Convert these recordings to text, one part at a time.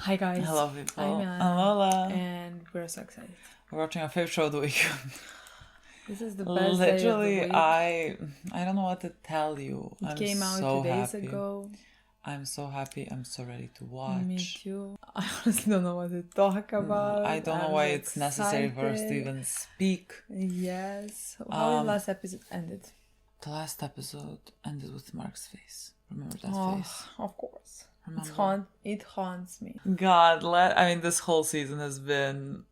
Hi guys. Hello people. I'm Lola. and we're so excited. We're watching our favorite show of the week. This is the best Literally, day of the week. I don't know what to tell you. It I'm came out so 2 days happy. ago. I'm so happy. I'm so ready to watch. Me too. I honestly don't know what to talk about. I don't know I'm why so it's necessary for us to excited. even speak. Yes. How the last episode ended? The last episode ended with Mark's face. Remember that face? Of course. Remember? It haunts me. God, this whole season has been...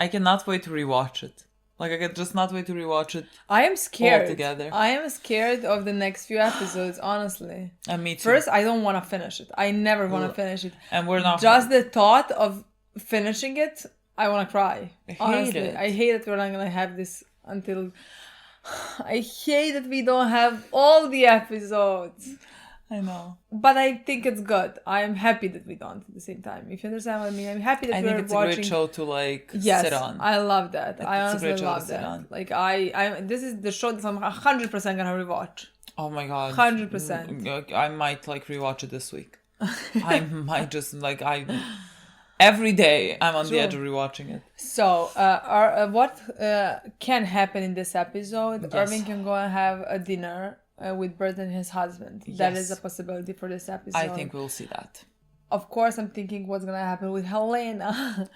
I cannot wait to rewatch it. Like, I can just not wait to rewatch it. I am scared. Altogether. I am scared of the next few episodes, honestly. And me too. First, I don't want to finish it. I never want to finish it. And we're not... Just the thought of finishing it, I want to cry. I hate it. I hate that we're not going to have this until... I hate that we don't have all the episodes. I know. But I think it's good. I am happy that we don't at the same time. If you understand what I mean, I'm happy that we're watching... I think it's a great show to sit on. I love that. I honestly love that. On. Like this is the show that I'm 100% gonna rewatch. Oh my god. 100%. I might rewatch it this week. I might just every day I'm on the edge of rewatching it. So, what can happen in this episode? Yes. Irving can go and have a dinner with Bert and his husband. Yes. That is a possibility for this episode. I think we'll see that. Of course, I'm thinking what's gonna happen with Helena.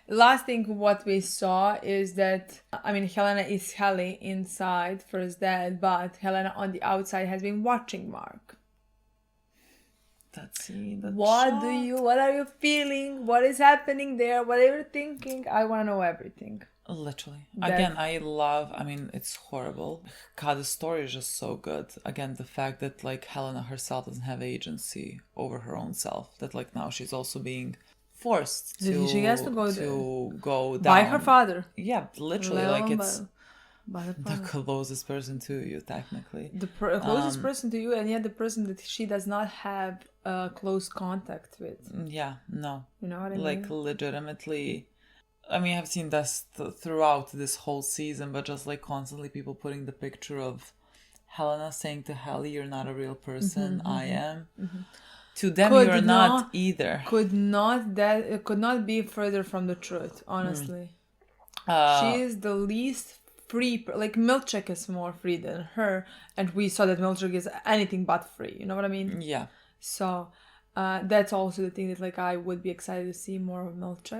Last thing what we saw is that, Helena is Helly inside first dead, but Helena on the outside has been watching Mark. That scene. What are you feeling? What is happening there? What are you thinking? I want to know everything. Literally. Again, I love, it's horrible. God, the story is just so good. Again, the fact that, Helena herself doesn't have agency over her own self. That, now she's also being forced to... She has to go down. By her father. Yeah, literally. It's the closest person to you, technically. The closest person to you, and yet the person that she does not have close contact with. Yeah, no. You know what I mean? Legitimately... I've seen this throughout this whole season, but just constantly people putting the picture of Helena saying to Helly, "You're not a real person, I am." Mm-hmm. To them, you're not either. Could not be further from the truth, honestly. She is the least free. Milch is more free than her, and we saw that Milch is anything but free. You know what I mean? Yeah. So that's also the thing that I would be excited to see more of Milch.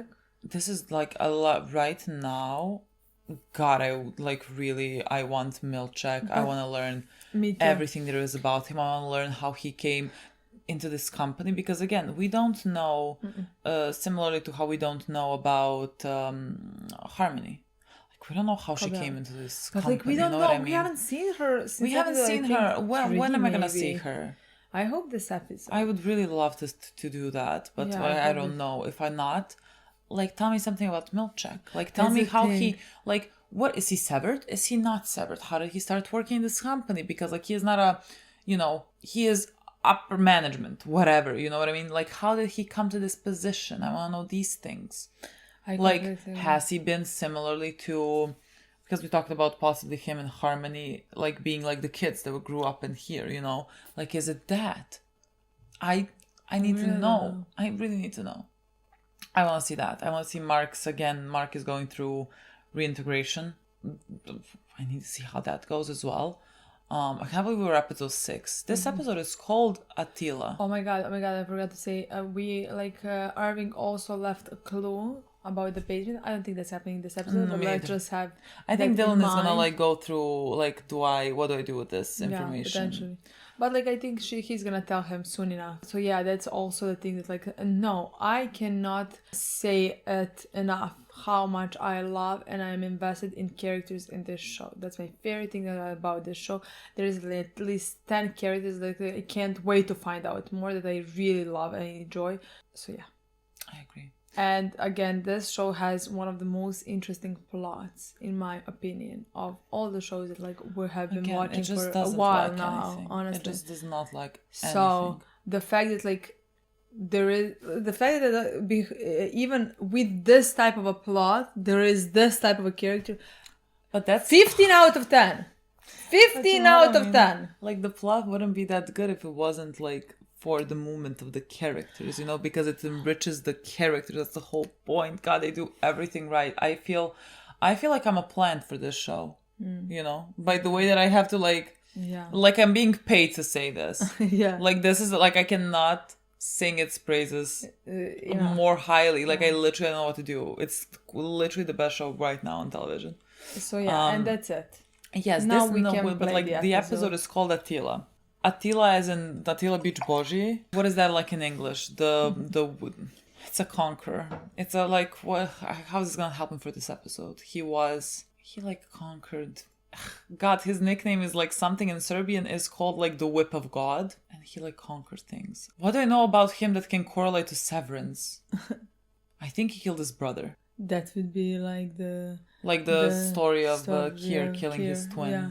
This is a lot right now. God, I want Milchek. I want to learn everything there is about him. I want to learn how he came into this company, because again, we don't know, similarly to how we don't know about Harmony. We don't know how she came into this company. We don't know. We haven't seen her since we haven't seen her. When am I going to see her? I hope this episode. I would really love to do that, but I don't know. If I'm not... tell me something about Milchek. Tell me how he... what, is he severed? Is he not severed? How did he start working in this company? Because, he is not a... he is upper management, whatever. You know what I mean? How did he come to this position? I want to know these things. Has he been similarly to... Because we talked about possibly him and Harmony, being the kids that grew up in here, is it that? I need to know. I really need to know. I want to see that. I want to see Mark's again. Mark is going through reintegration. I need to see how that goes as well. I can't believe we were episode 6. This episode is called Attila. Oh my god! I forgot to say. Irving also left a clue about the basement. I don't think that's happening in this episode. But let's just have... I think Dylan is gonna go through what do I do with this information? Yeah, potentially. But I think he's gonna tell him soon enough. So yeah, that's also the thing that no, I cannot say it enough how much I love and I'm invested in characters in this show. That's my favorite thing about this show. There is at least 10 characters that I can't wait to find out more, that I really love and enjoy. So yeah. I agree. And again, this show has one of the most interesting plots, in my opinion, of all the shows that we have been watching for a while now. Anything. Honestly, it just does not like anything. So the fact that there is the fact that even with this type of a plot, there is this type of a character. But that's 15 out of 10. 15 out of 10. The plot wouldn't be that good if it wasn't for the movement of the characters, you know, because it enriches the characters. That's the whole point. God, they do everything right. I feel like I'm a plant for this show, you know, by the way that I have to like I'm being paid to say this. Like this is like I cannot sing its praises more highly. Like I literally don't know what to do. It's literally the best show right now on television. So and that's it. Yes, now but like the episode is called Attila. Attila as in Attila Beach Boži. What is that like in English? It's a conqueror. It's a like what? How is this gonna help him for this episode? He like conquered. God, his nickname is like something in Serbian is called like the Whip of God, and he like conquered things. What do I know about him that can correlate to Severance? I think he killed his brother. That would be like the story of Kier killing his twin. Yeah.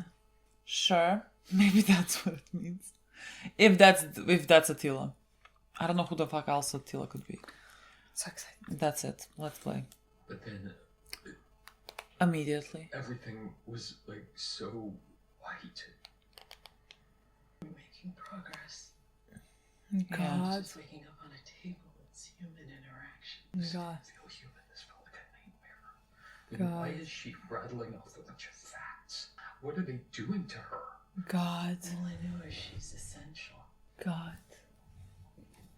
Sure, maybe that's what it means. If that's Attila, I don't know who the fuck else Attila could be. So excited. That's it. Let's play. But then immediately everything was like so white. Making progress. God. Just waking up on a table. It's human interaction. God. Feel human. This felt like a nightmare. And why is she rattling off a bunch of facts? What are they doing to her? God. All I know is she's essential. God.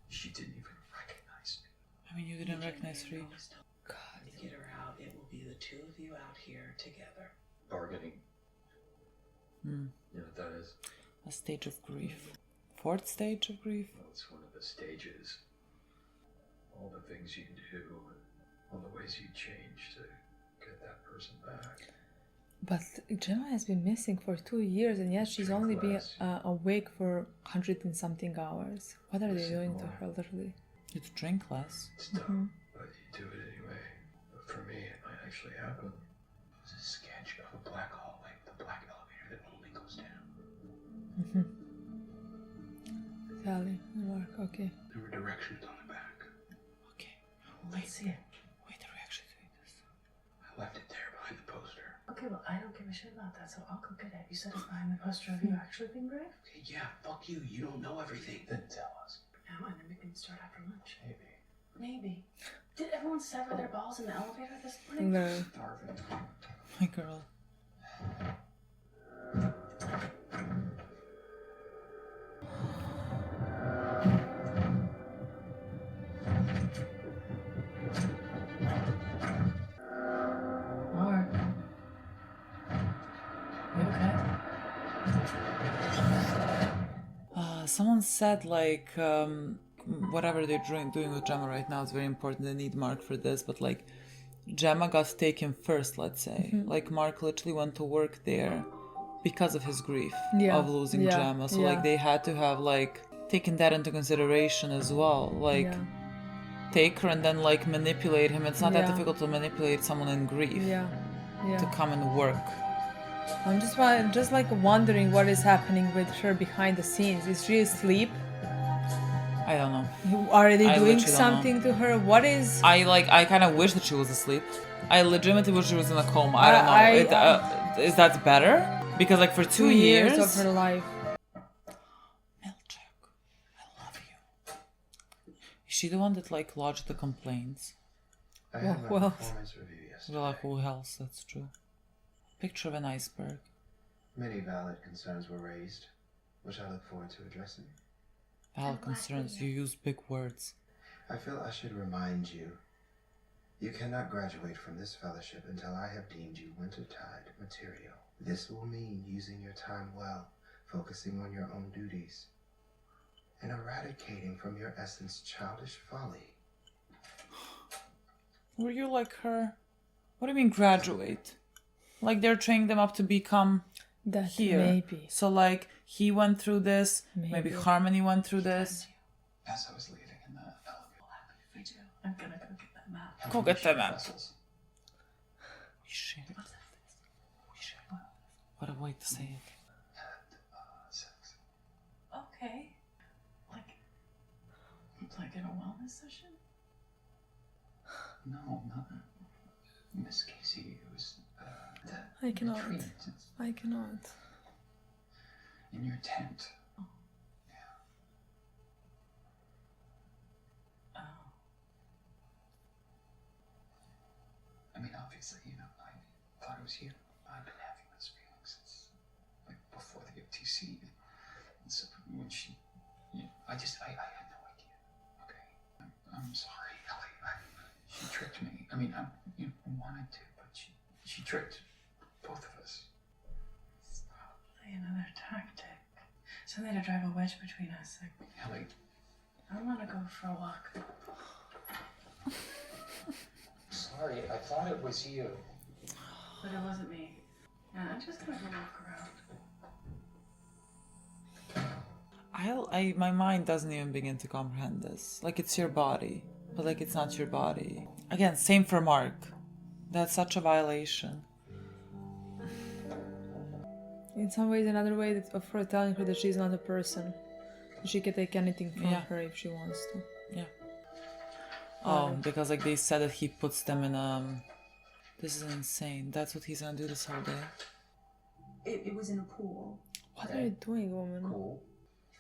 She didn't even recognize me. I mean, you didn't recognize Reed. God. To get her out, it will be the two of you out here together. Bargaining. You know what that is? A stage of grief. Fourth stage of grief? Well, it's one of the stages. All the things you do, all the ways you change to get that person back. But Gemma has been missing for 2 years, and yet she's only been awake for 100 and something hours. What are they doing to her, literally? You drink less. It's tough, but you do it anyway. But for me, it might actually happen. It was a sketch of a black hallway with a black elevator that only goes down. Helena and Mark, okay. There were directions on the back. Okay. Let's see it. Wait, are we actually doing this? I left it there behind the poster. Okay, well, I don't give a shit about that, so I'll go get it. You said it's behind the poster of you actually being brave? Okay, yeah, fuck you. You don't know everything. Then tell us. Now, and then we can start after lunch. Maybe. Maybe. Did everyone sever their balls in the elevator this morning? No. Starving. My girl. Mark. You okay? Someone said like whatever they're doing with Gemma right now is very important. They need Mark for this, but like Gemma got taken first, let's say. Like Mark literally went to work there because of his grief of losing Gemma. So like they had to have like taken that into consideration as well. Like take her and then like manipulate him. It's not that difficult to manipulate someone in grief to come and work. I'm just like wondering what is happening with her behind the scenes. Is she asleep? I don't know. Are they doing something to her? What is... I kind of wish that she was asleep. I legitimately wish she was in a coma. I don't know. Is that better? Because like for 2 years of her life. Milch, I love you. Is she the one that like lodged the complaints? I had my performance review yesterday. Well, who else? That's true. Picture of an iceberg. Many valid concerns were raised, which I look forward to addressing. Valid concerns, you use big words. I feel I should remind you, you cannot graduate from this fellowship until I have deemed you wintertide material. This will mean using your time well, focusing on your own duties, and eradicating from your essence childish folly. Were you like her? What do you mean graduate? Like they're training them up to become that here. Maybe. So like he went through this, maybe Harmony went through this. As I was leaving in the elevator. What happened if we do? I'm gonna go get that map. Go get that map. We share. What a way to say it. And sex. Okay. Like in a wellness session? No, not Miss Casey. It was I cannot. treatment. I cannot. In your tent. obviously, I thought it was you. I've been having those feelings since, like, before the OTC. And so when she, I had no idea. Okay, I'm sorry, Helly. She tricked me. I mean, I wanted to, but she tricked both of us. It's probably another tactic. Something to drive a wedge between us. Like, Helly. I want to go for a walk. Sorry, I thought it was you. But it wasn't me. Yeah, I'm just gonna go walk around. My mind doesn't even begin to comprehend this. Like, it's your body, but like it's not your body. Again, same for Mark. That's such a violation. In some ways, another way of her telling her that she's not a person. She can take anything from her if she wants to. Yeah. Oh, because like they said that he puts them in This is insane. That's what he's gonna do this whole day. It was in a pool. What are you doing, woman? Cool.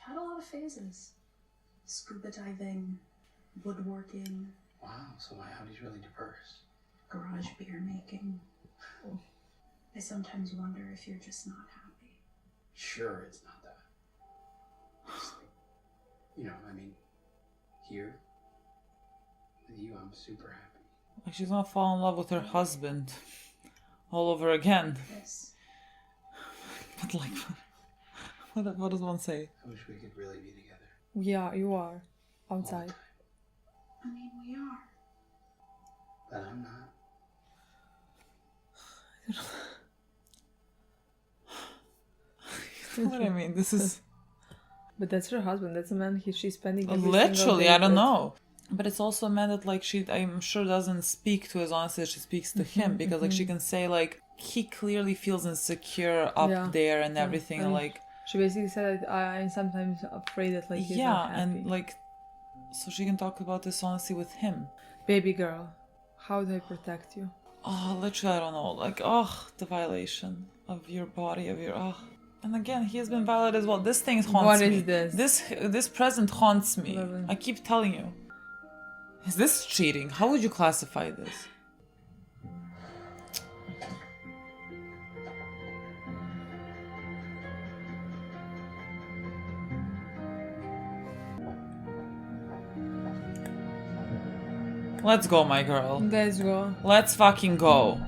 I've had a lot of phases. Scuba diving, woodworking, Wow, so my hobby's really diverse. garage beer making. I sometimes wonder if you're just not happy. Sure, it's not that. It's like, I mean, here, with you, I'm super happy. Like, she's gonna fall in love with her husband all over again. Yes. But like, what does one say? I wish we could really be together. Yeah, you are. Outside. I mean, we are. But I'm not. What I mean, this is But that's her husband. That's a man she's spending every literally, single day I don't with. know. But it's also a man that like I'm sure doesn't speak to as honestly as she speaks to him, because like she can say like he clearly feels insecure up there and everything, I mean, like she basically said that I'm sometimes afraid that like he's not happy. and like so she can talk about this honestly with him. Baby girl, how do I protect you? Oh, literally, I don't know. Like, the violation of your body, And again, he has been violated as well. This thing haunts me. What is this? This present haunts me. 11. I keep telling you. Is this cheating? How would you classify this? Let's go, my girl. Let's go. Let's fucking go.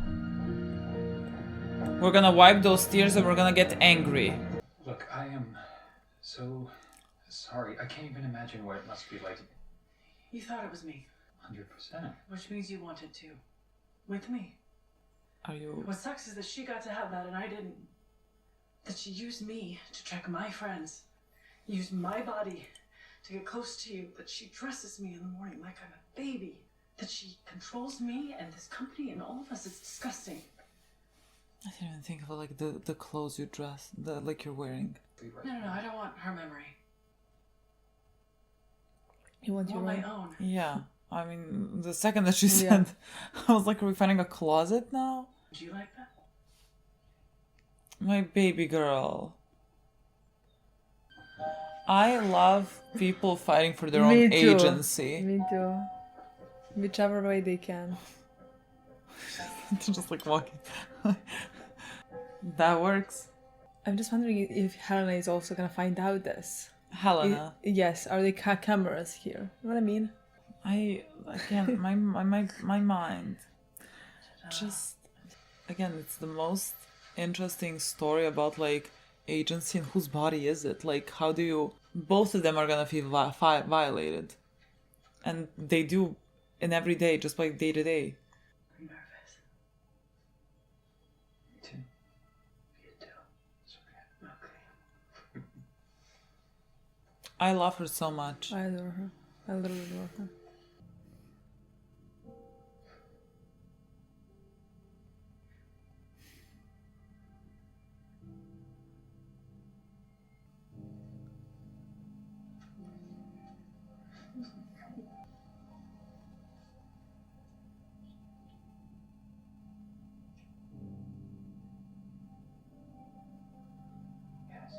We're gonna wipe those tears and we're gonna get angry. Look, I am so sorry. I can't even imagine what it must be like. You thought it was me, 100%. which means you wanted to. With me. Are you... What sucks is that she got to have that and I didn't. That she used me to track my friends. Used my body to get close to you. That she dresses me in the morning like I'm a baby. That she controls me and this company and all of us. It's disgusting. I didn't even think of like the clothes you dress, like you're wearing. No, I don't want her memory. You want I your want my own? own. Yeah, I mean, the second that she said, I was like, are we finding a closet now? Would you like that? My baby girl. I love people fighting for their own agency. Me too. Whichever way they can. Just like walking. That works. I'm just wondering if Helena is also gonna find out this. Helena. Yes, are there cameras here? You know what I mean? I can't. My mind. Just again, it's the most interesting story about like agency and whose body is it? Like, how do you? Both of them are gonna feel violated, and they do in every day, just like day to day. I'm nervous. Me too. You too. It's okay. Okay. I love her so much. I adore her. I literally adore her. Yes.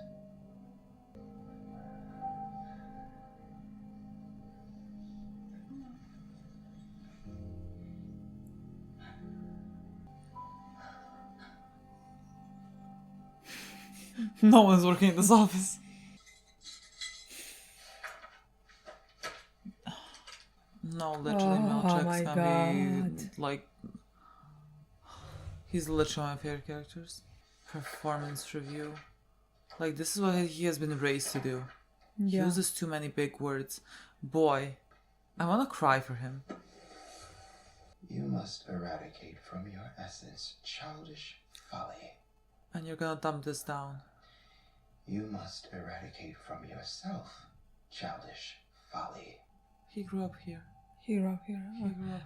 No one's working in this office. No, literally, Milch's gonna be like. He's literally my favorite characters. Performance review. Like, this is what he has been raised to do. He uses too many big words. Boy, I wanna cry for him. You must eradicate from your essence childish folly. And you're gonna dump this down. You must eradicate from yourself childish folly. He grew up here. He grew up here.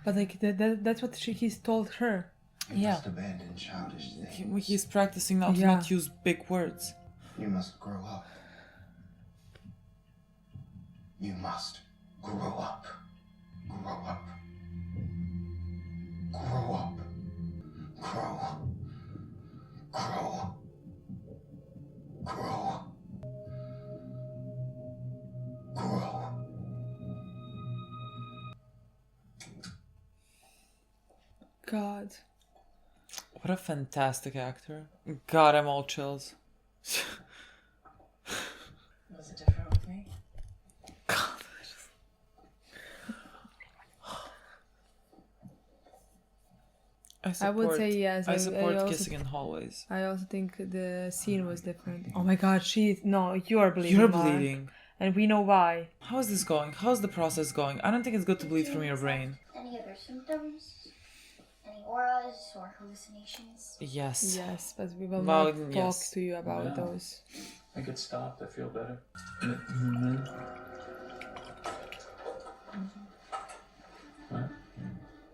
But like that's what he's told her. You must abandon childish things. He's practicing now to not use big words. You must grow up. You must grow up. Grow up. Grow up. Grow. Grow. Grow. Grow. God. What a fantastic actor. God, I'm all chills. Was it different with me? I would say yes. I support also kissing in hallways. I also think the scene was different. Oh my god, you're bleeding. You're Mark. bleeding. And we know why. How is this going? How's the process going? I don't think it's good to bleed from your brain. Any other symptoms? Any auras or hallucinations? Yes. Yes, but we will Well, not yes. talk to you about No. those. I get stopped. I feel better.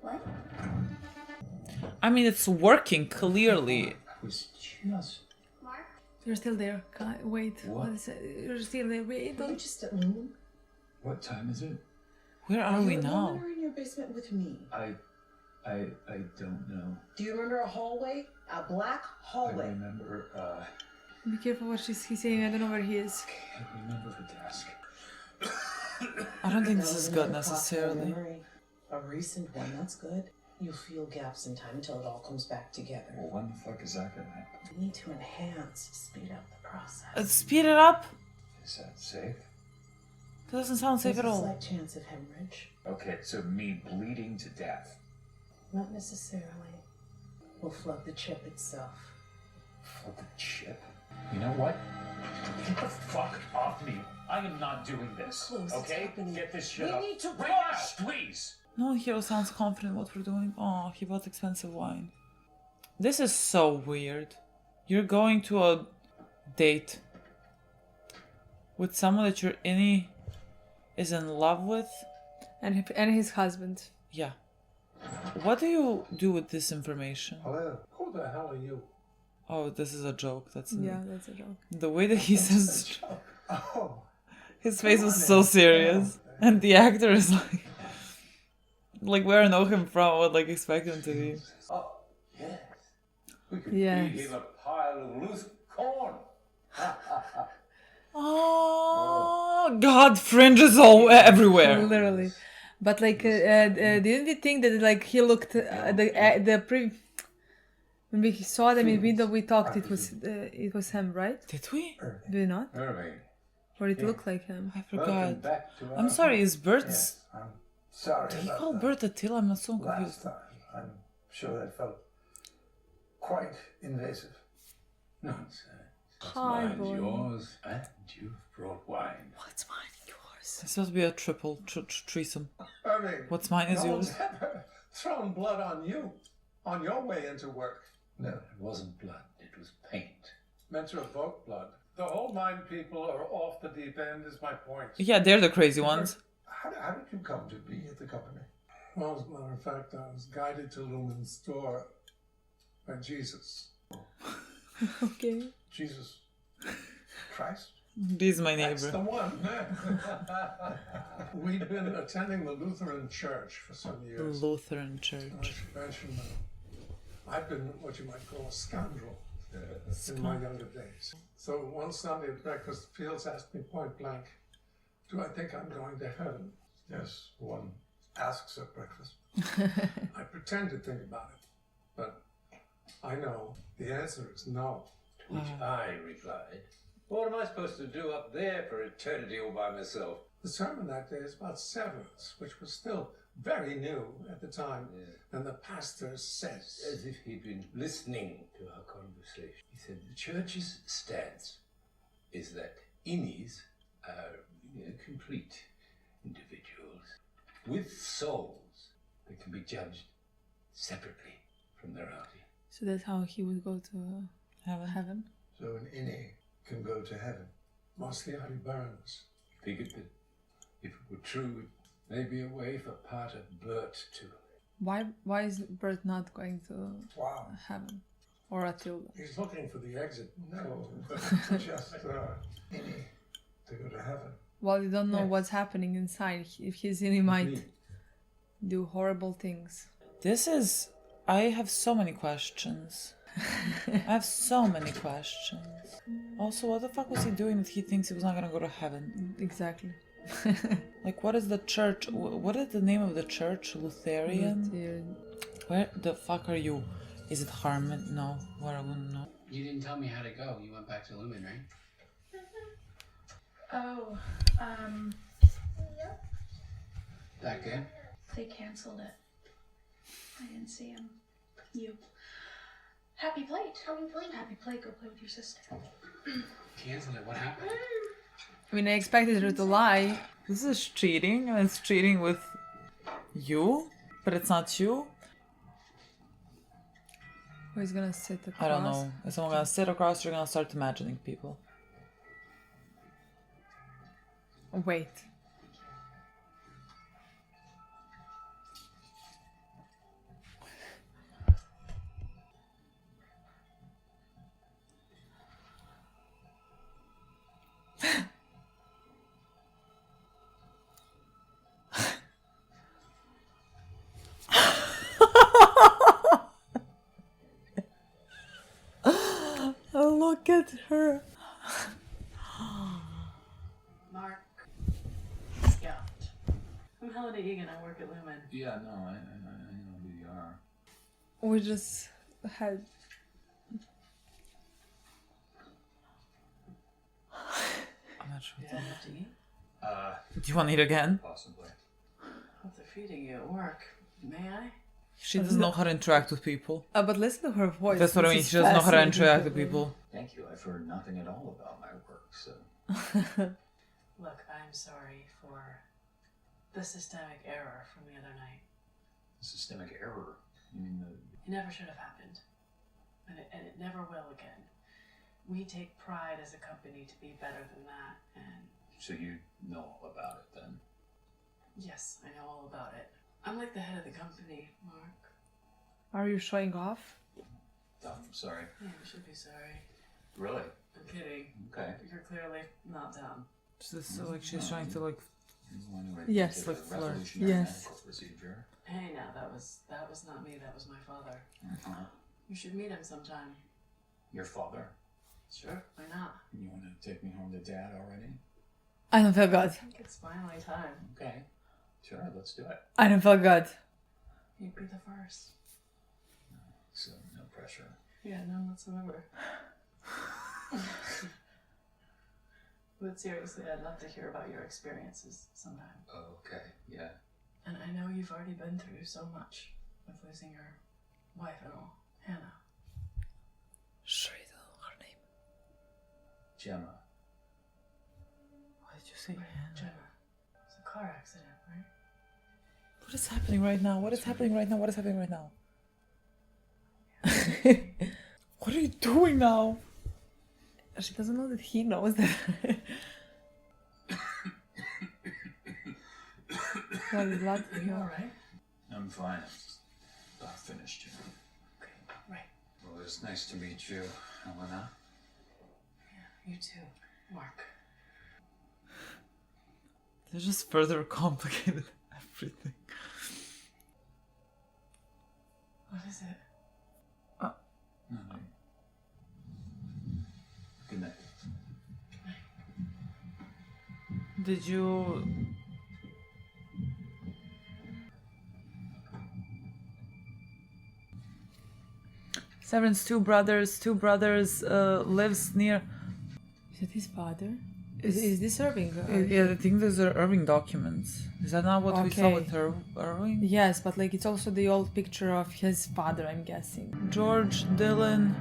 What? I mean, it's working clearly. I was just. Mark? You're still there. Wait. What? What is it? You're still there. Wait. Are you Don't. just at Lumon? What time is it? Where are we you at now? Lumon or in your basement with me? I don't know. Do you remember a hallway? A black I hallway. remember, Be careful what he's saying. I don't know where he is. can't remember the desk. I don't think That this was is good another possible necessarily. memory. A recent one, that's good. You'll feel gaps in time until it all comes back together. Well, when the fuck is that gonna happen? We need to enhance, speed up the process. Speed it up. Is that safe? That doesn't sound safe There's at a all. slight chance of hemorrhage. Okay, so me bleeding to death. Not necessarily. We'll flood the chip itself. For the chip? You know what? Get the fuck off me. I am not doing this. Close, it's Okay? happening. Get this shit We up. need to right now, rush. please. No one here sounds confident what we're doing. Oh, he bought expensive wine. This is so weird. You're going to a date with someone that your innie is in love with. And his husband. Yeah. What do you do with this information? Hello. Who the hell are you? Oh, this is a joke. That's That's a joke. the way that he says. Oh, His face was so serious, and the actor is like where I know him from. I would like expect him to be. oh, yes. We could Yes. feed him a pile of loose corn. Oh God, fringes all everywhere. Literally. But like, didn't we think that like he looked when we saw them in window, we thought it was him, right? Did we? Did we not? Irving, Or it looked like him? I welcome forgot. back to our I'm sorry. Is Bert's? Yes, I'm sorry Did he about call that Bert Attila? I'm so last confused. time. I'm sure that felt quite invasive. nonsense. What's Hi, mine's boy. yours, and you've brought wine. What's mine and yours? It's supposed to be a triple threesome. Irving, What's mine is no yours. one's ever thrown blood on you on your way into work. No, it wasn't blood. It was paint. Meant to evoke blood. The whole nine people are off the deep end is my point. Yeah, they're the crazy ones. How did you come to be at the company? Well, as a matter of fact, I was guided to Lumon's store by Jesus. Okay. Jesus Christ? He's my That's the neighbor. one. We'd been attending the Lutheran church for some years. Lutheran I church. should mention I've been what you might call a scoundrel in my younger days. So one Sunday at breakfast, Fields asked me point blank, do I think I'm going to heaven? Yes, one asks at breakfast. I pretend to think about it, but I know the answer is no. To which I replied, what am I supposed to do up there for eternity all by myself? The sermon that day is about severance, which was still very new at the time. Yeah. And the pastor says, As if he'd been listening to our conversation. He said, the church's stance is that innies are complete individuals with souls that can be judged separately from their outie. So that's how he would go to heaven. So an innie can go to heaven. mostly how he burns. Figured that if it were true, it may be a way for part of Bert to. Why is Bert not going to heaven or Atilda? He's looking for the exit. No, but just innie to go to heaven. Well, you don't know what's happening inside. If he's in, he might do horrible things. I have so many questions. I have so many questions. Also, what the fuck was he doing that he thinks he was not gonna go to heaven? Exactly. Like, what is the church? What is the name of the church? Lutheran? Where the fuck are you? Is it Harmon? No, where I wouldn't know. You didn't tell me how to go. You went back to Lumon, right? Oh, That good? they canceled it. I didn't see him. You. Happy plate. Happy plate. Happy plate. Go play with your sister. Canceled it. What happened? I mean, I expected her to lie. This is cheating, and it's cheating with you, but it's not you. Who's gonna sit across? I don't know. Is someone gonna sit across? You're gonna start imagining people. Wait. Look at her. Mark. Yeah. I'm Helena Egan. I work at Lumon. Yeah, no, I know who you are. We just had. I'm not sure. You don't have to eat? Do you want to eat again? Possibly. What they're feeding you at work. May I? She doesn't know how to interact with people. But listen to her voice. That's what I mean. She doesn't know how to interact with people. Thank you. I've heard nothing at all about my work, so. Look, I'm sorry for the systemic error from the other night. Systemic error? You mean the. It never should have happened. And it never will again. We take pride as a company to be better than that, and... So you know all about it then? Yes, I know all about it. I'm like the head of the company, Mark. Are you showing off? I'm sorry. Yeah, you should be sorry. Really? I'm kidding. Okay. You're clearly not dumb. Just like she's trying to like. Yes, like flirt. Revolutionary Yes. medical procedure. Hey, now that was not me. That was my father. You should meet him sometime. Your father? Sure, why not? You want to take me home to Dad already? I don't feel good. I think it's finally time. Okay. Sure, let's do it. I don't feel good. You'd be the first. So, no pressure. Yeah, none whatsoever. But seriously, I'd love to hear about your experiences sometime. Okay, yeah. And I know you've already been through so much with losing your wife and all, Hannah. Sure, you don't know her name. Gemma. Why did you say Gemma. It's a car accident, right? What is happening right now? What is happening right now? What is happening right now? What are you doing now? She doesn't know that he knows that. Well, blood. Are you alright? I'm fine. I'm just about finished here. Okay, right. Well, it's nice to meet you, Helena. Yeah, you too, Mark. They're just further complicated everything. What is it? No. Good night. Did you? Severance, two brothers lives near. Is it his father? Is this Irving? Yeah, I think those are Irving documents. Is that not what we saw with Irving? Yes, but like it's also the old picture of his father, I'm guessing. George, Dylan.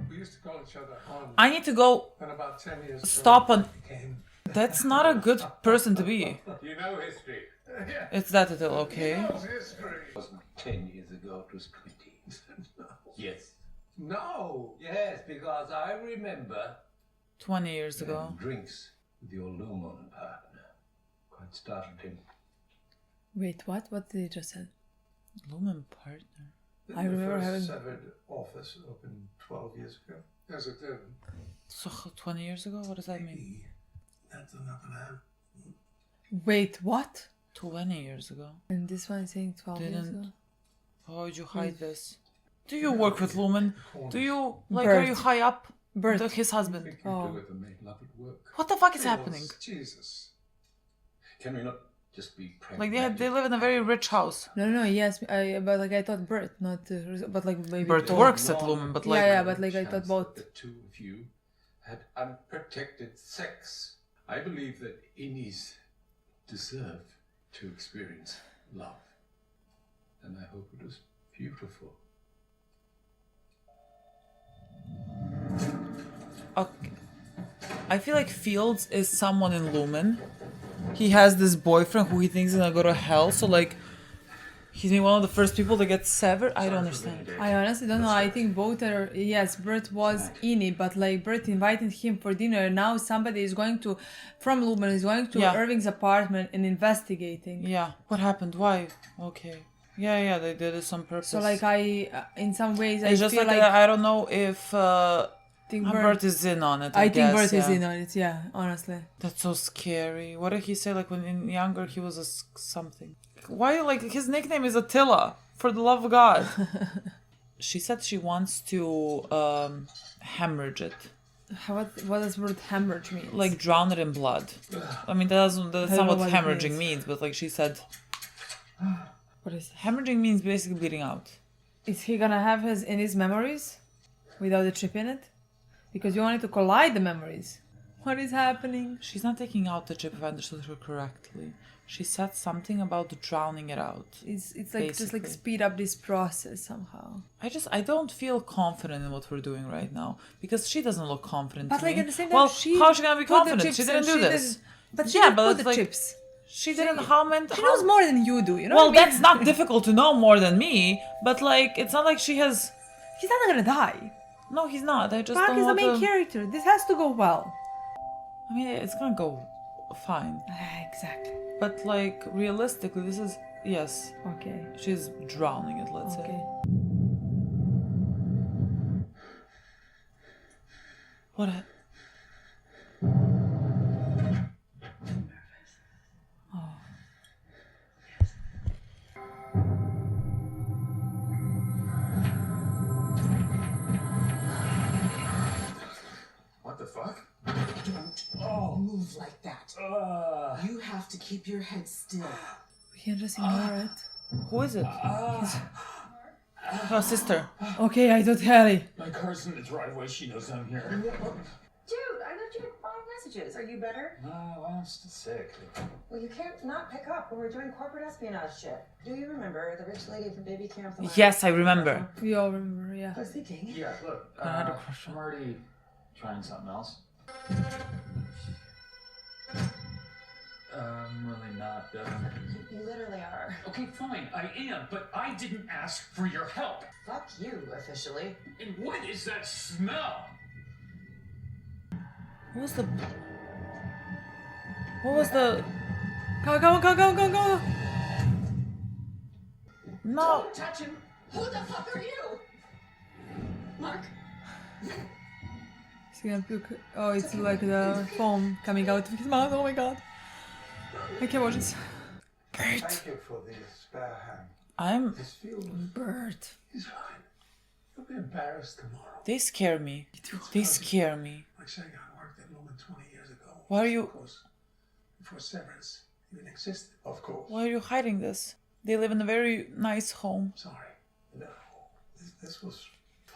We used to call each other hon. I need to go. And about 10 years Stop ago, on. That's not a good person to be. You know history. It's that little, okay? It wasn't 10 years ago, it was 20. No. Yes. No. Yes, because I remember 20 years ago. drinks with your Lumon partner. Quite startled him. Wait, what? What did he just say? Lumon partner. Didn't I remember the first having. severed office opened 12 years ago. Yes, it did. So 20 years ago? What does that mean? Maybe that's not gonna happen. Wait, what? 20 years ago. And this one is saying 12 years Didn't. ago. Why would you hide this? Do you work with Lumon? Do you, like, Bert. are you high up? Bert. His husband. You do it and make love at work. What the fuck is happening? Jesus. Can we not just be Like, pragmatic? they live in a very rich house. No, yes, but like I thought Bert, not, but like maybe. Bert both. works at Lumon, but like. Yeah, but like I thought Chance both. that the two of you had unprotected sex. I believe that Innies deserve to experience love. And I hope it was beautiful. Okay. I feel like Fields is someone in Lumon. He has this boyfriend who he thinks is gonna go to hell, so like he's been one of the first people to get severed. I don't understand. I honestly don't know. I think both are. Yes, Bert was Innie, but like Bert invited him for dinner. Now somebody is going to, from Lumon, is going to Irving's apartment and investigating. Yeah. What happened? Why? Okay. Yeah, they did this on purpose. So like in some ways, it's I just feel like I don't know if think Bert is in on it. I think guess, Bert is in on it. Yeah, honestly. That's so scary. What did he say? Like when in younger he was a something. Why? Like his nickname is Attila. For the love of God. She said she wants to hemorrhage it. What does word hemorrhage mean? Like drown it in blood. I mean that's not what hemorrhaging means, but like she said. What is hemorrhaging means basically bleeding out. Is he gonna have his memories without the chip in it? Because you wanted to collide the memories. What is happening? She's not taking out the chip if I understood her correctly. She said something about drowning it out. It's like basically. Just like speed up this process somehow. I don't feel confident in what we're doing right now because she doesn't look confident. But to like me. at the same time, well, how is she gonna be confident? She didn't do this. But she didn't put the chips. She didn't. She knows more than you do. You know. Well, what I mean? that's not difficult to know more than me. But like, it's not like she has. He's not gonna die. No, he's not. I just Mark don't is the want main character. This has to go well. I mean, it's gonna go fine. Exactly. But like, realistically, this is yes. Okay. She's drowning it. Let's say. What? What the fuck? Don't move like that. You have to keep your head still. We can just ignore it. Who is it? Her sister. Okay, I thought Helly. My car's in the driveway. She knows I'm here. Dude, I left you 5 messages. Are you better? Well, I'm still sick. Well, you can't not pick up when we're doing corporate espionage shit. Do you remember the rich lady from baby camp? Yes, I remember. We all remember, yeah. I was thinking. Yeah, look, I had a crush on I'm already trying something else. I'm really not. You literally are. Okay, fine, I am, but I didn't ask for your help. Fuck you, officially. And what is that smell? What was the? Go. No. Don't touch him. Who the fuck are you? Mark? Is he gonna puke? Oh, it's like the foam coming out of his mouth. Oh my god. I can't watch this. Thank you for the spare hand. I'm. This feels Bert. He's fine. He'll be embarrassed tomorrow. They scare me. They scare me. Like saying I worked at Lumon 20 years ago. Why are you? Of course, before Severance even existed. Of course. Why are you hiding this? They live in a very nice home. Sorry. No. This was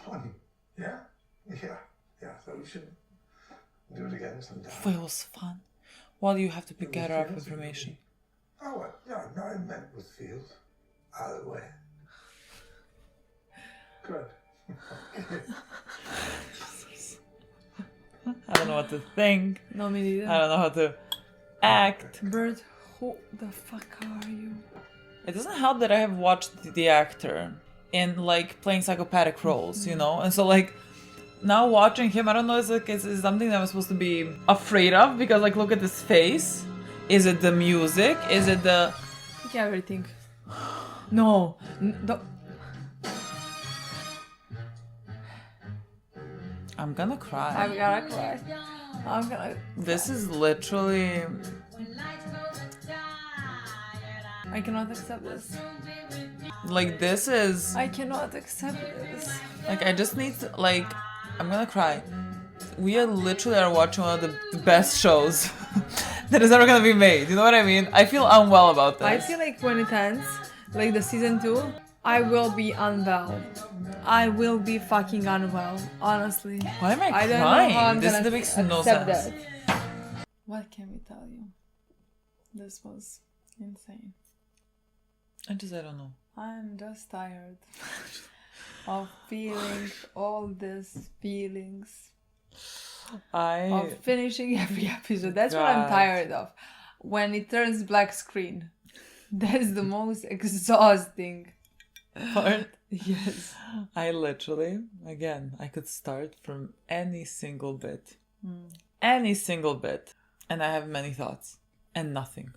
funny. Yeah? Yeah, so we should do it again sometime. Feels fun. Well, you have to gather up information. Oh, what? No, I meant with Fields. Out of the way. Good. Okay. I don't know what to think. No, me neither. I don't know how to act. Bert, who the fuck are you? It doesn't help that I have watched the actor in like playing psychopathic roles, you know? And so like now watching him, I don't know, it's something that I'm supposed to be afraid of because like look at his face. Is it the music? Is it the... Yeah, everything. No. I'm gonna cry. I'm gonna cry. I'm gonna... This is literally... I cannot accept this. Like this is... I cannot accept this. Like I just need to... Like... I'm gonna cry. We are literally watching one of the best shows that is ever gonna be made. You know what I mean? I feel unwell about this. I feel like when it ends, like the season 2, I will be unwell. I will be fucking unwell, honestly. Why am I crying? don't know how I'm this makes no sense. That. What can we tell you? This was insane. I don't know. I'm just tired of feeling all these feelings. Of finishing every episode. That's what I'm tired of. When it turns black screen. That's the most exhausting part. Yes. I literally, again, I could start from any single bit. Any single bit. And I have many thoughts. And nothing.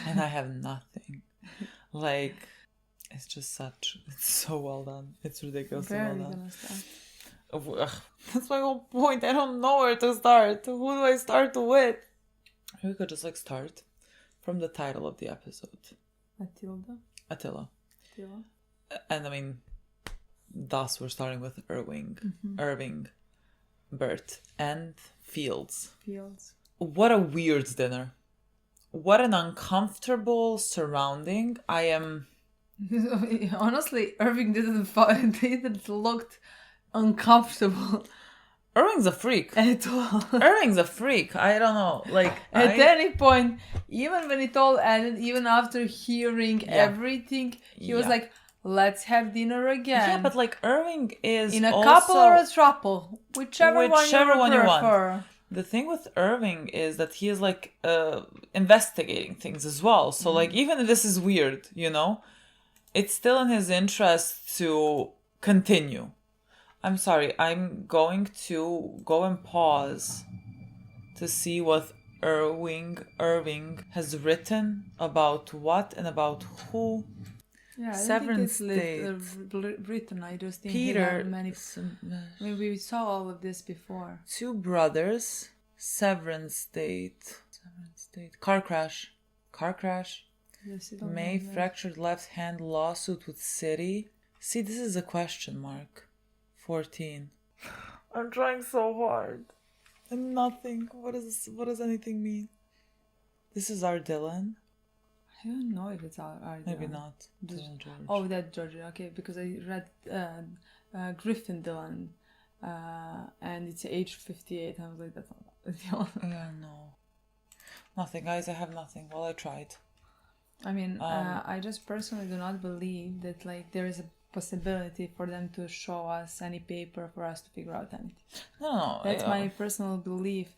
And I have nothing. Like, it's just such... It's so well done. It's ridiculously well done. That's my whole point. I don't know where to start. Who do I start with? We could just like start from the title of the episode. Attila. And I mean, thus we're starting with Irving, Bert, and Fields. What a weird dinner. What an uncomfortable surrounding. I am... Honestly, Irving didn't look uncomfortable. Irving's a freak. At all. Irving's a freak. I don't know. Like at any point, even when it all ended, even after hearing everything, he was like, let's have dinner again. Yeah, but like Irving is in a also... couple or a throuple. Whichever one you want. The thing with Irving is that he is like investigating things as well. So like even if this is weird, you know, it's still in his interest to continue. I'm sorry, I'm going to go and pause to see what Irving has written about what and about who. Yeah, I Severance don't think it's written. I just think Peter. We saw all of this before. 2 brothers. Severance date. Car crash. Yes, May fractured left hand lawsuit with city. See, this is a question mark. 14. I'm trying so hard. And nothing. What does anything mean? This is our Dylan. I don't know if it's our Dylan. Maybe not. George. Oh, that's Georgia. Okay, because I read Griffin Dylan, and it's age 58. I was like, that's not Dylan. Yeah, no. Nothing, guys. I have nothing. Well, I tried. I mean, I just personally do not believe that like there is a possibility for them to show us any paper for us to figure out anything. No, that's my personal belief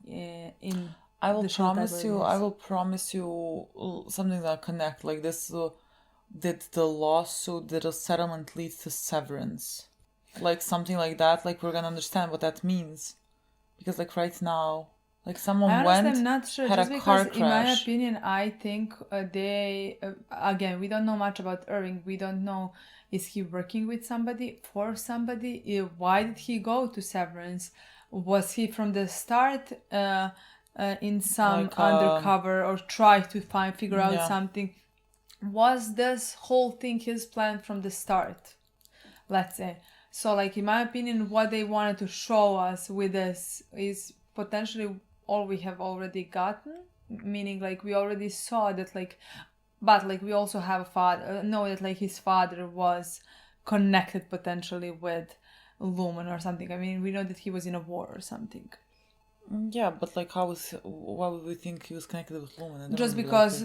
in. I will promise you something that connect like this. Did the lawsuit, did a settlement lead to severance? Like something like that. Like we're gonna understand what that means, because like right now, like someone I'm not sure. had just a because, car crash. In my opinion, I think they again we don't know much about Irving. We don't know. Is he working with somebody, for somebody? Why did he go to Severance? Was he from the start in some like, undercover or try to figure out something? Was this whole thing his plan from the start? Let's say. So like in my opinion, what they wanted to show us with this is potentially all we have already gotten. Meaning like we already saw that like... But like we also have a father, know that like his father was connected potentially with Lumon or something. I mean, we know that he was in a war or something. Yeah, but like, why would we think he was connected with Lumon? Just because,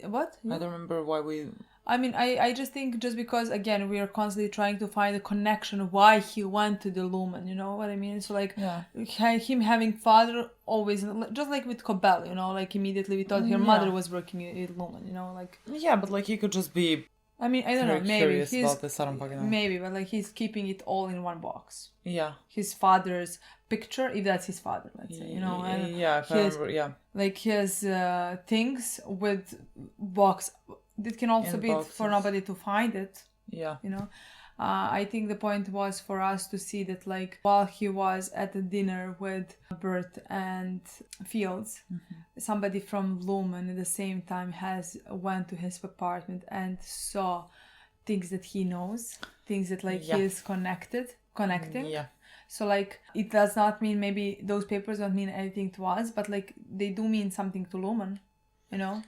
what? I don't remember why we... I mean, I just think just because, again, we are constantly trying to find a connection why he went to the Lumon, you know what I mean? So, like, him having father always, just like with Cobell, you know, like, immediately we thought her mother was working at Lumon, you know, like... Yeah, but, like, he could just be... I mean, I don't know, maybe he's... about this, I don't fucking know. Maybe, but, like, he's keeping it all in one box. Yeah. His father's picture, if that's his father, let's say, you know? And if I remember, yeah. Like, his things with box... It can also be for nobody to find it. Yeah. You know? I think the point was for us to see that, like, while he was at the dinner with Bert and Fields, somebody from Lumon at the same time went to his apartment and saw things that he knows, things that, like, he is connecting. Yeah. So, like, it does not mean, maybe those papers don't mean anything to us, but, like, they do mean something to Lumon, you know?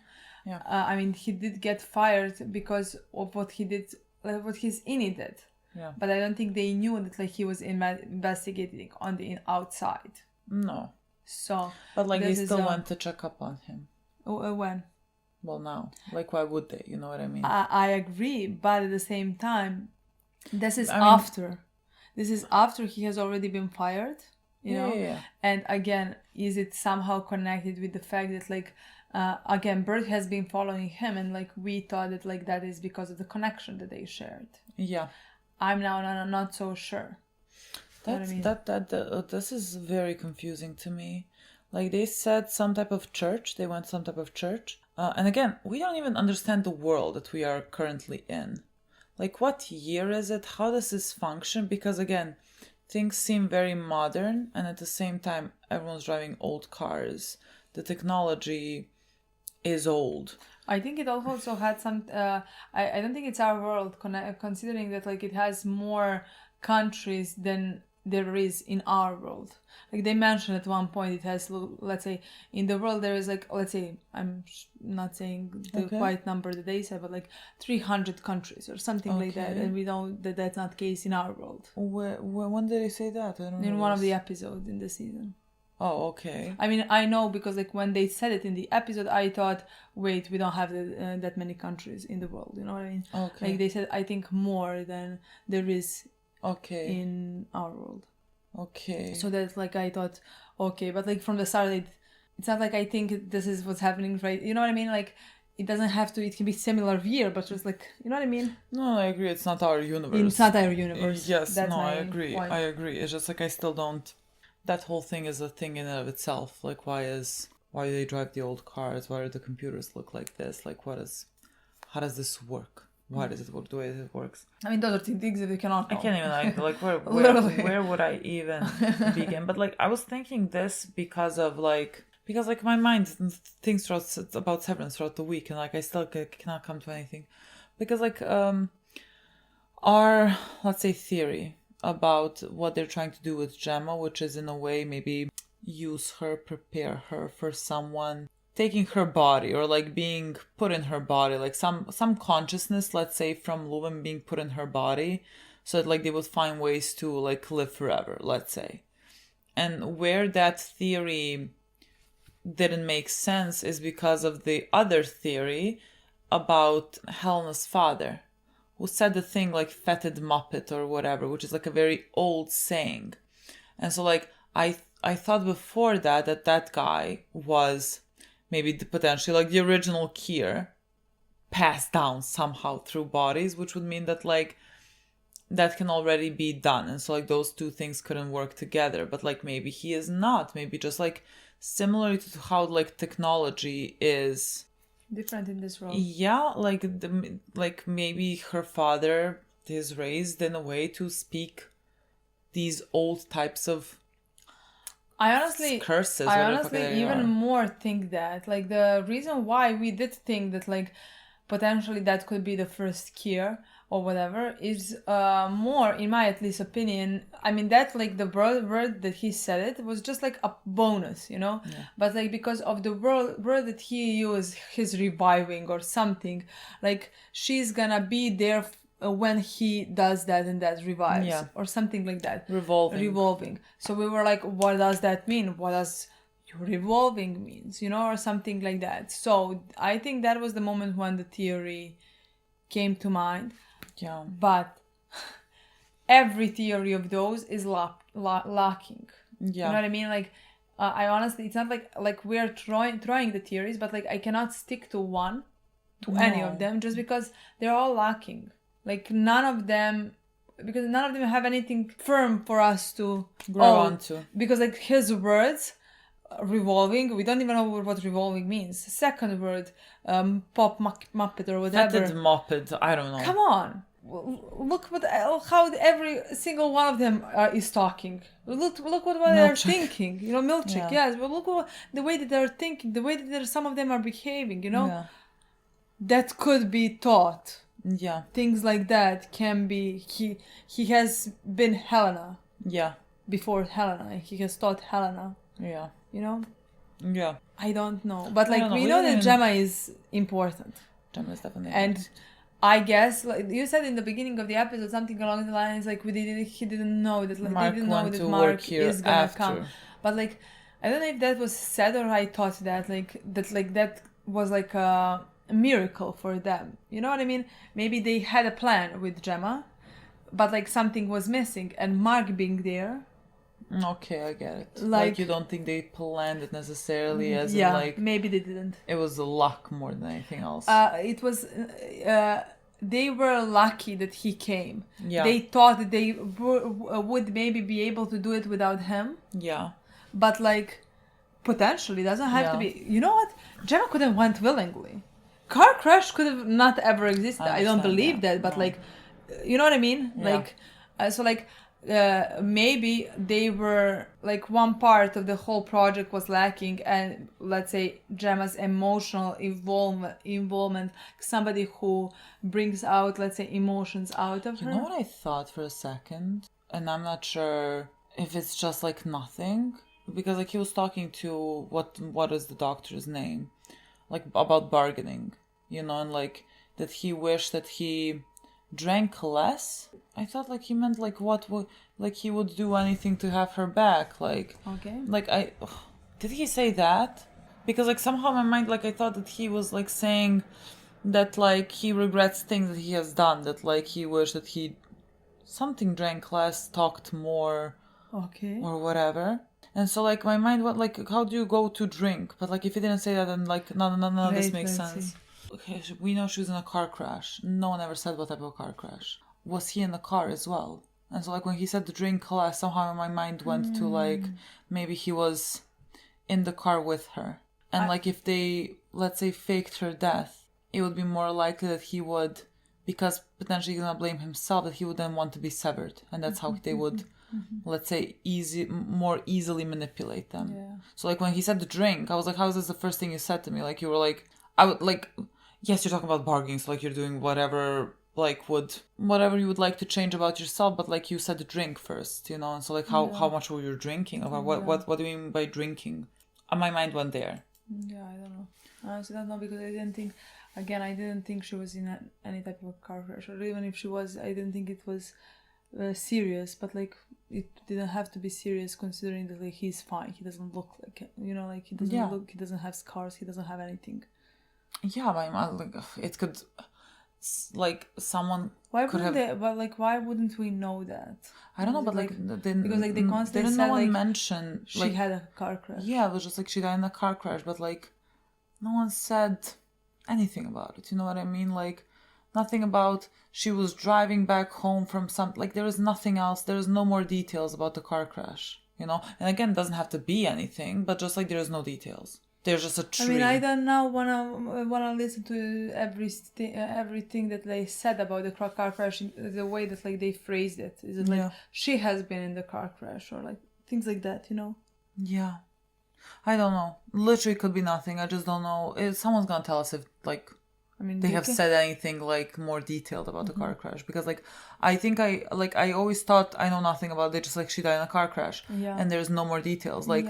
Yeah. I mean, he did get fired because of what he did, like, what his innie did. Yeah. But I don't think they knew that, like, he was investigating on the outside. No. So. But, like, they still went to check up on him. When? Well, now. Like, why would they? You know what I mean? I agree, but at the same time, this is after. This is after he has already been fired, you know? Yeah. And again, is it somehow connected with the fact that, like, again, Bert has been following him, and, like, we thought that, like, that is because of the connection that they shared. Yeah. I'm now not so sure. This is very confusing to me. Like, they said some type of church. They went some type of church. And again, we don't even understand the world that we are currently in. Like, what year is it? How does this function? Because, again, things seem very modern, and at the same time, everyone's driving old cars. The technology is old. I think it also had some... I don't think it's our world, considering that, like, it has more countries than there is in our world. Like, they mentioned at one point it has, let's say, in the world there is, like, let's say, I'm not saying the quite number that they said, but, like, 300 countries or something like that, and we know that that's not the case in our world. When did they say that? I don't know. In one of the episodes in the season. Oh, okay. I mean, I know because, like, when they said it in the episode, I thought, wait, we don't have that many countries in the world. You know what I mean? Okay. Like, they said, I think more than there is in our world. Okay. So that's, like, I thought, okay. But, like, from the start, it's not like I think this is what's happening, right? You know what I mean? Like, it doesn't have to, it can be similar year, but just, like, you know what I mean? No, I agree. It's not our universe. It's not our universe. Yes, that's I agree. Point. I agree. It's just, like, I still don't... That whole thing is a thing in and of itself. Like, why do they drive the old cars? Why do the computers look like this? Like, how does this work? Why does it work the way it works? I mean, those are things that we cannot know. I can't even, like where would I even begin? But, like, I was thinking this because my mind thinks about Severance throughout the week, and, like, I still cannot come to anything. Because, like, our, let's say, theory about what they're trying to do with Gemma, which is in a way maybe use her, prepare her for someone taking her body, or, like, being put in her body, like some consciousness, let's say, from Lumon being put in her body, so that, like, they would find ways to, like, live forever, let's say. And where that theory didn't make sense is because of the other theory about Helena's father, who said the thing like fetid muppet or whatever, which is, like, a very old saying. And so, like, I thought before that guy was maybe potentially, like, the original Kier passed down somehow through bodies, which would mean that, like, that can already be done. And so, like, those two things couldn't work together. But, like, maybe he is not. Maybe just, like, similar to how, like, technology is... different in this world. Yeah, like maybe her father is raised in a way to speak these old types of curses. I honestly even more think that, like, the reason why we did think that, like, potentially that could be the first Kier or whatever is more, in my at least opinion. I mean, that, like, the word that he said it was just, like, a bonus, you know? Yeah. But, like, because of the word that he used, his reviving or something, like, she's gonna be there when he does that and that revives, Yeah. or something like that. Revolving. So we were like, what does that mean? What does revolving means, or something like that. So I think that was the moment when the theory came to mind. Yeah. But every theory of those is lacking. Yeah. You know what I mean? Like, I honestly, it's not like we're throwing the theories, but like I cannot stick to any of them just because they're all lacking. Like none of them have anything firm for us to grow onto. Because like his words, revolving, we don't even know what revolving means. Second word, pop muppet or whatever. Fetid moppet, I don't know. Come on. Look how every single one of them is talking. Look what they're thinking. Milch. Yeah. Yes, but look the way that they're thinking, the way that some of them are behaving. Yeah. That could be taught. Yeah. Things like that can be. He has been Helena. Yeah. Before Helena, he has taught Helena. Yeah. Yeah. I don't know, but like know. we know that Gemma is important. Gemma is definitely and. important. I guess, like you said in the beginning of the episode, something along the lines like he didn't know that Mark Mark is gonna after. come. But like, I don't know if that was said or I thought that that was like a miracle for them. You know what I mean? Maybe they had a plan with Gemma, but like something was missing, and Mark being there. Okay, I get it. Like you don't think they planned it necessarily, as in like maybe they didn't. It was luck more than anything else. It was. They were lucky that he came. Yeah. They thought that they would maybe be able to do it without him. Yeah. But like, potentially doesn't have to be. You know what? Gemma could have went willingly. Car crash could have not ever existed. I don't believe that, but like, you know what I mean? Yeah. Like, maybe they were like one part of the whole project was lacking, and let's say Gemma's emotional involvement, somebody who brings out, let's say, emotions out of her. You know what I thought for a second, and I'm not sure if it's just like nothing, because like he was talking to what is the doctor's name, like about bargaining, and like that he wished that he drank less. I thought like he meant like like he would do anything to have her back, like okay, like did he say that? Because like somehow in my mind, like I thought that he was like saying that like he regrets things that he has done, that like he wished that he drank less, talked more, okay, or whatever. And so like my mind went like, how do you go to drink? But like if he didn't say that, then like no, this makes sense. Okay, we know she was in a car crash. No one ever said what type of car crash. Was he in the car as well? And so like when he said the drink less, somehow my mind went to like maybe he was in the car with her. And like if they, let's say, faked her death, it would be more likely that he would, because potentially he's gonna blame himself, that he would then want to be severed. And that's how they would, let's say, more easily manipulate them. Yeah. So like when he said the drink, I was like, how is this the first thing you said to me? Like you were like, I would like, yes, you're talking about bargaining, so like you're doing whatever you would like to change about yourself, but like you said the drink first, and so like how much were you drinking, or what do you mean by drinking? My mind went there. Yeah, I don't know. I honestly don't know, because I didn't think she was in any type of car crash, or even if she was, I didn't think it was serious, but like it didn't have to be serious considering that like he's fine, he doesn't look like like he doesn't look, he doesn't have scars, he doesn't have anything. Yeah, like it could, like someone. Why wouldn't we know that? I don't know, but like because like they constantly didn't said, no one like, mention she like, had a car crash. Yeah, it was just like she died in a car crash, but like no one said anything about it. You know what I mean? Like nothing about she was driving back home from some, like there is nothing else. There is no more details about the car crash. And again, it doesn't have to be anything, but just like there is no details. There's just a tree. I mean, I don't now wanna listen to everything that they said about the car crash, the way that like they phrased it. Is it like she has been in the car crash, or like things like that? Yeah, I don't know. Literally, could be nothing. I just don't know. Someone's gonna tell us if like they have said anything like more detailed about the car crash, because like I think I always thought I know nothing about it. Just like she died in a car crash, and there's no more details. Like.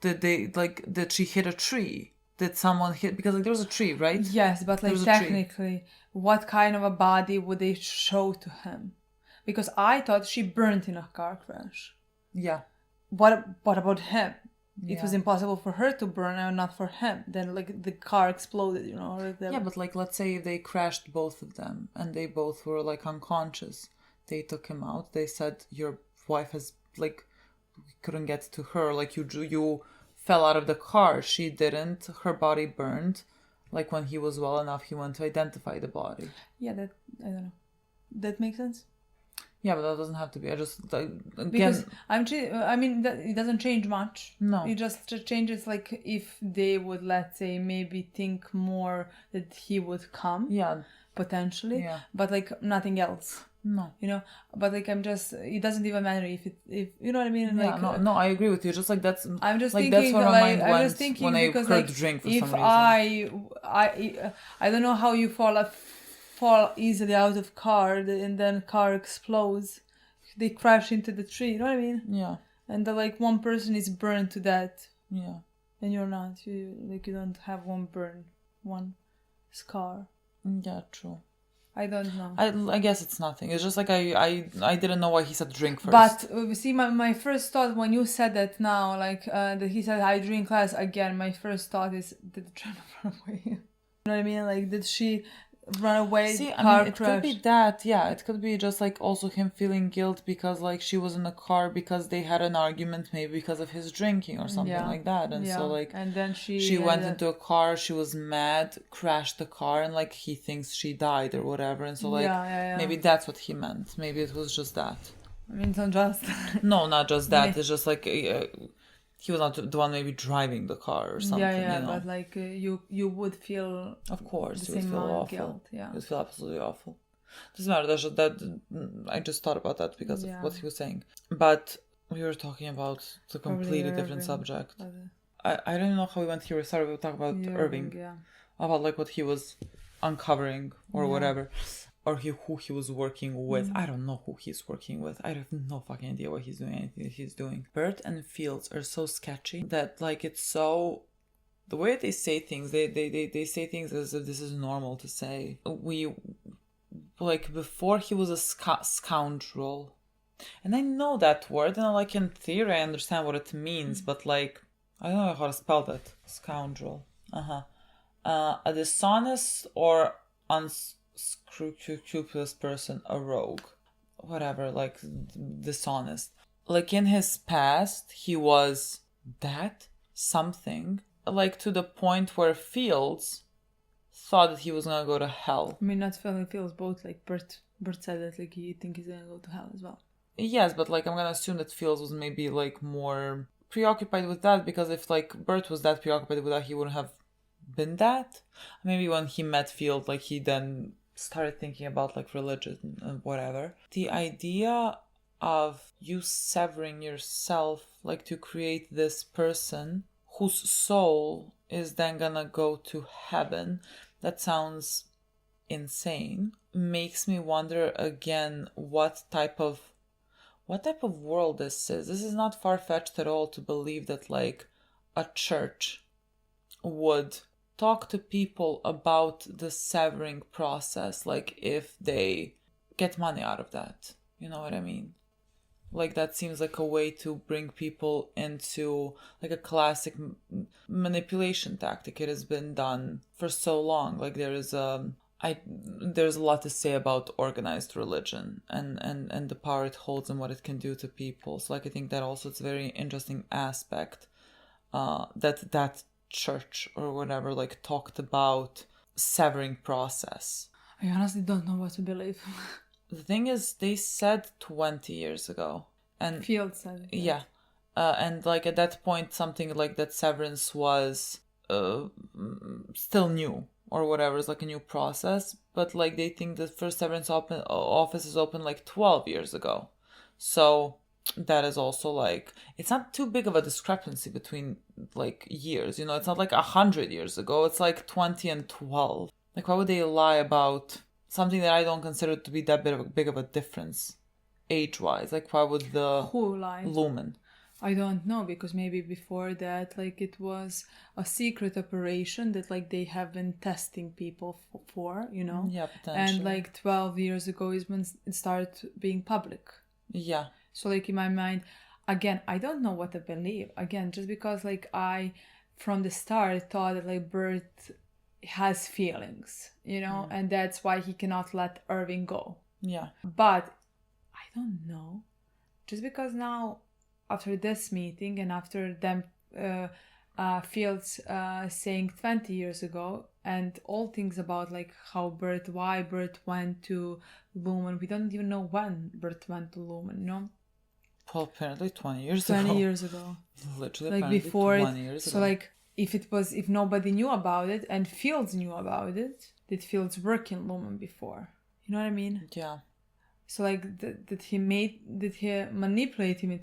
Did she hit a tree? did someone hit? Because like there was a tree, right? Yes, but like technically, what kind of a body would they show to him? Because I thought she burnt in a car crash. Yeah. What about him? Yeah. It was impossible for her to burn and not for him. Then like the car exploded, you know. Or yeah, but like let's say they crashed both of them and they both were like unconscious. They took him out. They said your wife has like couldn't get to her. Like you fell out of the car. She didn't. Her body burned. Like when he was well enough, he went to identify the body. Yeah, that I don't know. That makes sense. Yeah, but that doesn't have to be. I just again. Because I mean, it doesn't change much. No, it just changes. Like if they would, let's say, maybe think more that he would come. Yeah, potentially. Yeah, but like nothing else. No, you know. But like it doesn't even matter if you know what I mean. Yeah, like, no, I agree with you. Just like that's. I'm just like thinking. That's where my mind I'm went just thinking when because I heard like drink for if some reason. I don't know how you fall easily out of car and then car explodes. They crash into the tree, you know what I mean? Yeah. And like one person is burned to death. Yeah. And you're not. You don't have one burn, one scar. Yeah, true. I don't know. I guess it's nothing. It's just like I didn't know why he said drink first. But see, my first thought when you said that now, like that he said I drink less again. My first thought is did the train run away? You know what I mean? Like did she run away? See, car I mean, it crash? could be that. Yeah, it could be just like also him feeling guilt because like she was in the car because they had an argument, maybe because of his drinking or something like that. And so like, and then she went into a car. She was mad, crashed the car, and like he thinks she died or whatever. And so like maybe that's what he meant. Maybe it was just that. I mean, it's not just. No, not just that. It's just like. He was not the one maybe driving the car or something. Yeah, you know? But like you would feel. Of course, the you would same feel awful. Guilt, yeah. You would feel absolutely awful. Doesn't matter. That I just thought about that because of what he was saying. But we were talking about the completely different subject. I don't know how we went here. Sorry, we were talking about Irving. Yeah. About like what he was uncovering or whatever. Or who he was working with. I don't know who he's working with. I have no fucking idea what he's doing, anything that he's doing. Bert and Fields are so sketchy that like it's so... The way they say things, they say things as if this is normal to say. Like before he was a scoundrel. And I know that word and like in theory I understand what it means, but like I don't know how to spell that. Scoundrel. A dishonest or unscrupulous person, a rogue, whatever, like dishonest. Like in his past he was that something, like to the point where Fields thought that he was gonna go to hell. I mean, not Fields, both like Bert said that like you think he's gonna go to hell as well. Yes, but like I'm gonna assume that Fields was maybe like more preoccupied with that, because if like Bert was that preoccupied with that, he wouldn't have been that. Maybe when he met Fields, like he then started thinking about like religion and whatever. The idea of you severing yourself like to create this person whose soul is then gonna go to heaven, that sounds insane. Makes me wonder again what type of world this is. This is not far-fetched at all to believe that like a church would talk to people about the severing process, like if they get money out of that. You know what I mean? Like that seems like a way to bring people into like a classic manipulation tactic. It has been done for so long. Like there's a lot to say about organized religion and the power it holds and what it can do to people. So like I think that also it's a very interesting aspect that church or whatever like talked about severing process. I honestly don't know what to believe. The thing is, they said 20 years ago, and Field said it. Yeah, and like at that point, something like that Severance was still new or whatever. It's like a new process, but like they think the first Severance office is open like 12 years ago, so that is also like it's not too big of a discrepancy between like years. You know, it's not like 100 years ago. It's like 20 and 12. Like, why would they lie about something that I don't consider to be that big of a difference age-wise? Like, why would Who lied? Lumon. I don't know, because maybe before that, like, it was a secret operation that, like, they have been testing people for, you know? Yeah, potentially. And, like, 12 years ago is when it started being public. Yeah. So, like, in my mind, again, I don't know what to believe. Again, just because, like, I, from the start, thought that, like, Bert has feelings, you know? And that's why he cannot let Irving go. Yeah. But I don't know. Just because now, after this meeting and after them Fields saying 20 years ago and all things about like why Bert went to Lumon, we don't even know when Bert went to Lumon, you know? Well, apparently 20 years ago. 20 years ago. Literally, like before 20 years ago. So like if nobody knew about it and Fields knew about it, did Fields work in Lumon before? You know what I mean? Yeah. So like did he manipulate him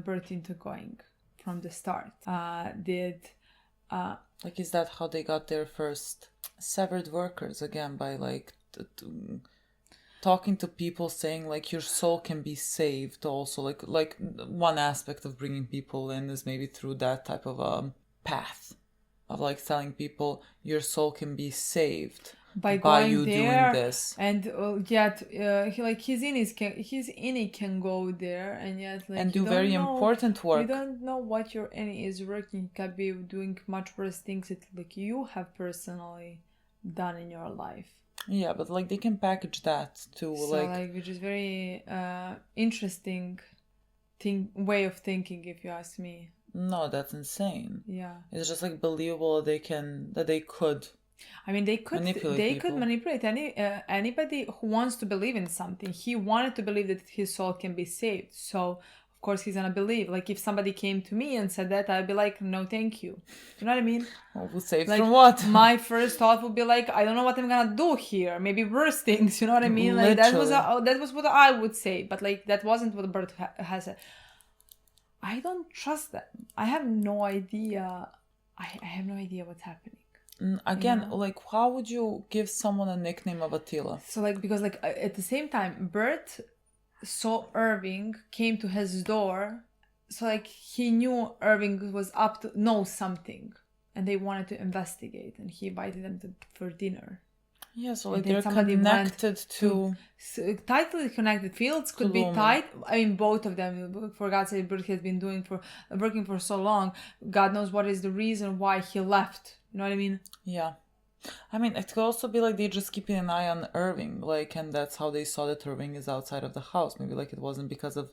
Bert into going from the start? Like, is that how they got their first severed workers again, by like talking to people, saying like your soul can be saved? Also, like one aspect of bringing people in is maybe through that type of path of like telling people your soul can be saved by going you there, doing this, and yet his innie can go there and yet like and do very important work. You don't know what your innie is working. You can be doing much worse things that like you have personally done in your life. Yeah, but like they can package that too, so, like which is very interesting way of thinking, if you ask me. No, that's insane. Yeah, it's just like believable that they could. I mean, they could manipulate anybody who wants to believe in something. He wanted to believe that his soul can be saved, so of course he's gonna believe. Like if somebody came to me and said that, I'd be like, no, thank you. You know what I mean? Well, saved like, from what? My first thought would be like, I don't know what I'm gonna do here. Maybe worse things. You know what I mean? Like that was what I would say, but like that wasn't what Bert has said. I don't trust them. I have no idea. I have no idea what's happening. Again, you know? Like how would you give someone a nickname of Attila? So like, because like at the same time Bert saw Irving, came to his door, so like he knew Irving was up to know something and they wanted to investigate, and he invited them for dinner. Yeah, so like they're connected to tightly connected. Fields could be tight. I mean, both of them. For God's sake, Bert has been working for so long. God knows what is the reason why he left. You know what I mean? Yeah. I mean, it could also be like they're just keeping an eye on Irving, like, and that's how they saw that Irving is outside of the house. Maybe like it wasn't because of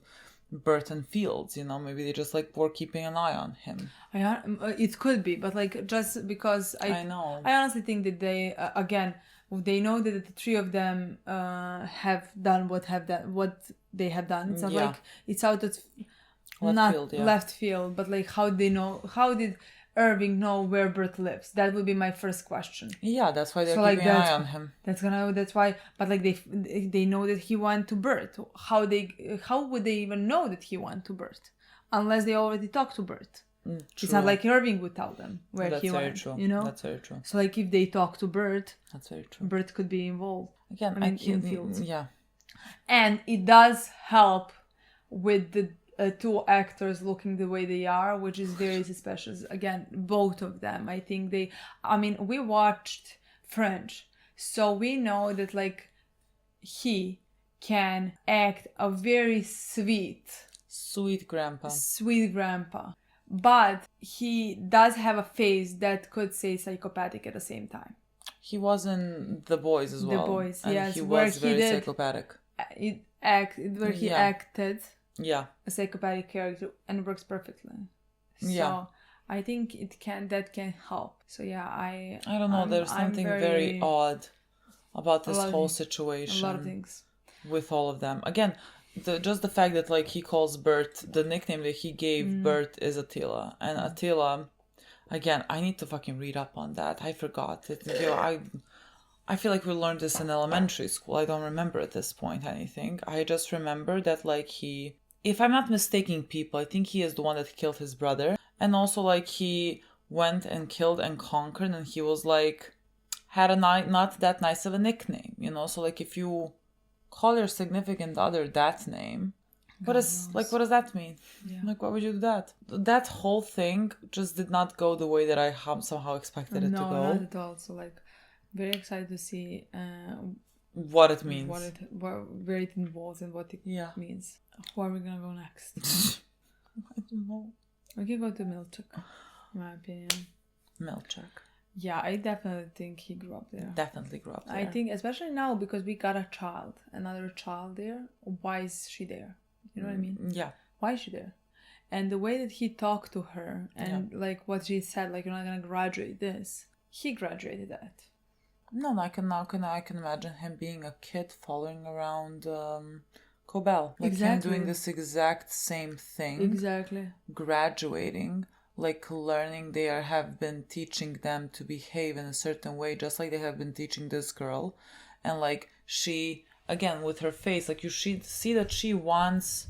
Bert and Fields, you know, maybe they just like were keeping an eye on him. It could be, but like just because I honestly think that they they know that the three of them have done what they have done. It's not like it's out of left field, but like how did Irving know where Bert lives? That would be my first question. Yeah, that's why they're keeping an eye on him. That's why. But like they know that he went to Bert. How would they even know that he went to Bert unless they already talked to Bert? It's not like Irving would tell them where he went. True. You know, that's very true. So like if they talk to Bert, that's very true. Bert could be involved again. In Fields. Yeah, and it does help with the two actors looking the way they are, which is very suspicious. Again, both of them. I think we watched French, so we know that like he can act a very sweet grandpa, but he does have a face that could say psychopathic at the same time. He was in The Boys as well. The Boys, and yes, he was very psychopathic. He acted a psychopathic character and works perfectly. So I think that can help. So yeah, I don't know. There's something very odd about this whole situation. A lot of things with all of them. Again, just the fact that like he calls Bert, the nickname that he gave Bert is Attila, and Attila. Again, I need to fucking read up on that. I forgot it. I feel like we learned this in elementary school. I don't remember at this point anything. I just remember that like he, if I'm not mistaking people, I think he is the one that killed his brother. And also like he went and killed and conquered, and he was like, had not that nice of a nickname, you know? So like if you call your significant other that name, what does that mean? Yeah. Like, why would you do that? That whole thing just did not go the way that I somehow expected it to go. No, not at all. So like, very excited to see what it means, where it involves and what it means. Who are we gonna go next? I don't know. We can go to Milch, in my opinion. Milch. Yeah, I definitely think he grew up there. Definitely grew up there. I think, especially now, because we got another child there. Why is she there? You know what I mean? Yeah. Why is she there? And the way that he talked to her and like what she said, like, you're not gonna graduate this. He graduated that. No, I can imagine him being a kid following around Cobell. Like him doing this exact same thing. Exactly. Graduating. Like learning, they have been teaching them to behave in a certain way, just like they have been teaching this girl. And like she, again, with her face, like you see that she wants,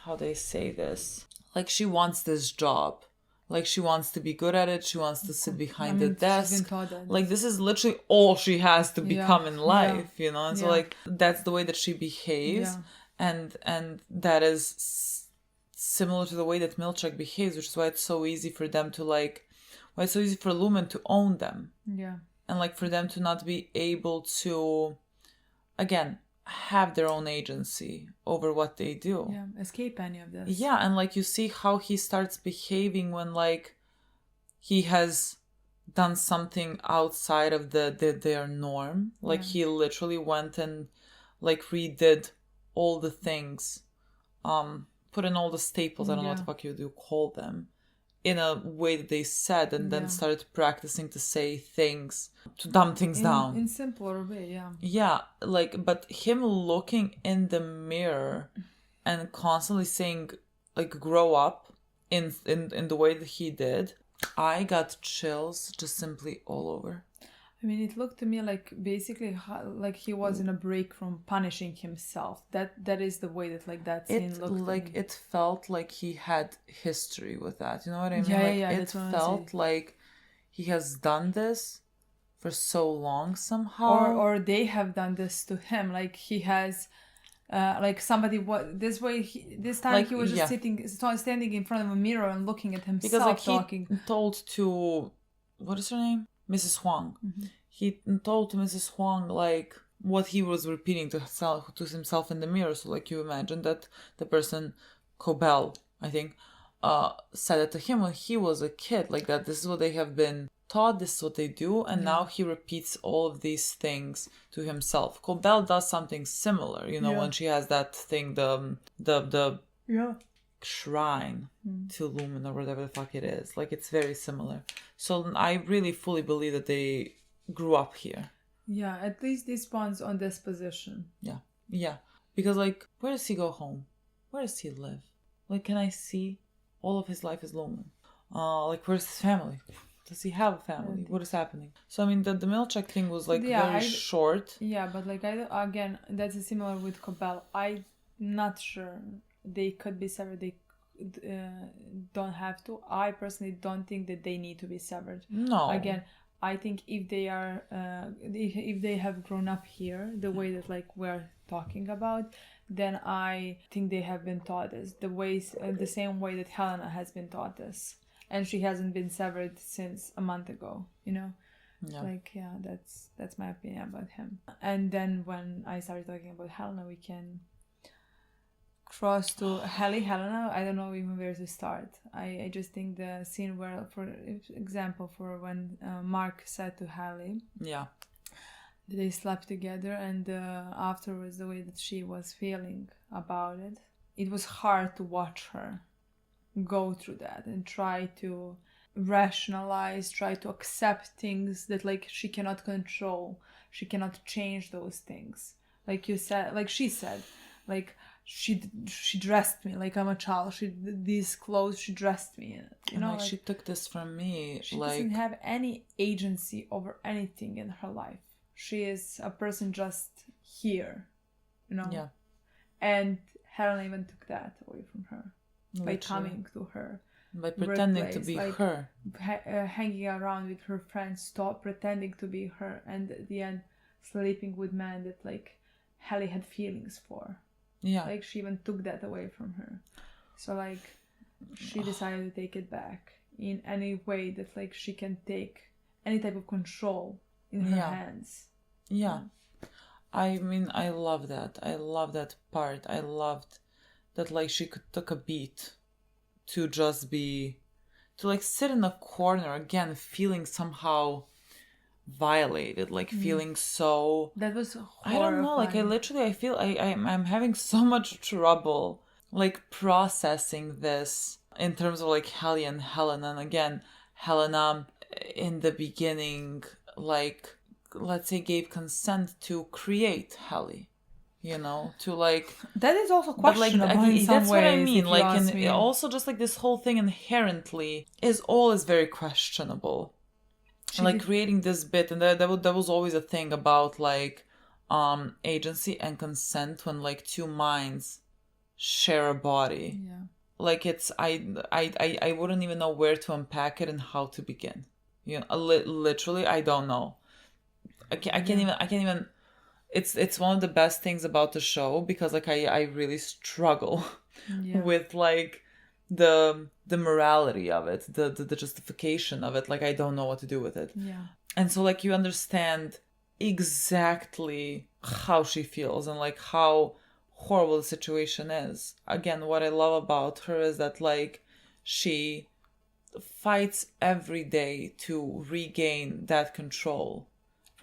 how they say this, like she wants this job. Like she wants to be good at it. She wants to sit behind the desk. Like this is literally all she has to become in life, you know? And so like that's the way that she behaves. And that is similar to the way that Milch behaves, which is why it's so easy for them to like, why it's so easy for Lumon to own them. Yeah. And like for them to not be able to, again, have their own agency over what they do. Yeah, escape any of this. Yeah, and like you see how he starts behaving when like he has done something outside of their norm. Like he literally went and like redid all the things, put in all the staples, I don't know what the fuck you call them, in a way that they said, and then started practicing to say things, to dumb things down. In simpler way, yeah. Yeah, like, but him looking in the mirror and constantly saying, like, grow up in the way that he did, I got chills just simply all over. I mean, it looked to me like basically like he was in a break from punishing himself. That is the way that like that scene looked. Like it felt like he had history with that. You know what I mean? Yeah, It felt like he has done this for so long somehow. Or they have done this to him. Like he has, like somebody this way. This time like, he was just standing in front of a mirror and looking at himself, because like talking. He told to, what is her name? Mrs. Huang. Mm-hmm. He told to Mrs. Huang like what he was repeating to himself in the mirror. So like you imagine that the person, Cobell, I think, said it to him when he was a kid, like that this is what they have been taught, this is what they do, and now he repeats all of these things to himself. Cobell does something similar, you know, when she has that thing, the shrine to Lumon or whatever the fuck it is. Like it's very similar. So I really fully believe that they grew up here. Yeah, at least this one's on this position. Yeah. Because like, where does he go home? Where does he live? Like, can I see all of his life is Lumon? Like, where's his family? Does he have a family? What is happening? So I mean, the Milch thing was like very short. Yeah, but like again, that's similar with Cobell. I'm not sure. They could be severed. They don't have to. I personally don't think that they need to be severed. No. Again, I think if they are, if they have grown up here, the way that like we're talking about, then I think they have been taught this the same way that Helena has been taught this, and she hasn't been severed since a month ago. You know. Yeah. Like that's my opinion about him. And then when I started talking about Helena, we can cross to Helena. I don't know even where to start. I just think the scene where, for example, for when Mark said to Helly, they slept together, and afterwards the way that she was feeling about it, it was hard to watch her go through that and try to rationalize, try to accept things that like she cannot control, she cannot change those things. Like you said, like she said, like she dressed me like I'm a child. These clothes she dressed me in. You know, like she took this from me. She doesn't have any agency over anything in her life. She is a person just here, you know. Yeah. And Helena even took that away from her by coming to her, by pretending to be like, her, hanging around with her friends, stop pretending to be her, and at the end sleeping with men that like Helly had feelings for. Yeah. Like she even took that away from her. So like she decided to take it back in any way that like she can take any type of control in her hands. Yeah. I mean, I love that. I love that part. I loved that like she took a beat to just be, to like sit in a corner again, feeling somehow violated, like feeling so, that was I don't know, like I feel I'm having so much trouble like processing this in terms of like Helly and Helena. And again, Helena in the beginning, like let's say gave consent to create Helly, you know, to like that is also questionable like, in some that's ways, what I mean, like, and also also just like this whole thing inherently is always very questionable. Like creating this bit, and that was always a thing about like agency and consent when like two minds share a body. Yeah. Like it's I wouldn't even know where to unpack it and how to begin. You know, literally I don't know. I can't even. It's one of the best things about the show because like I really struggle with like the morality of it, the justification of it. Like I don't know what to do with it. Yeah. And so like you understand exactly how she feels and like how horrible the situation is. Again, what I love about her is that like she fights every day to regain that control.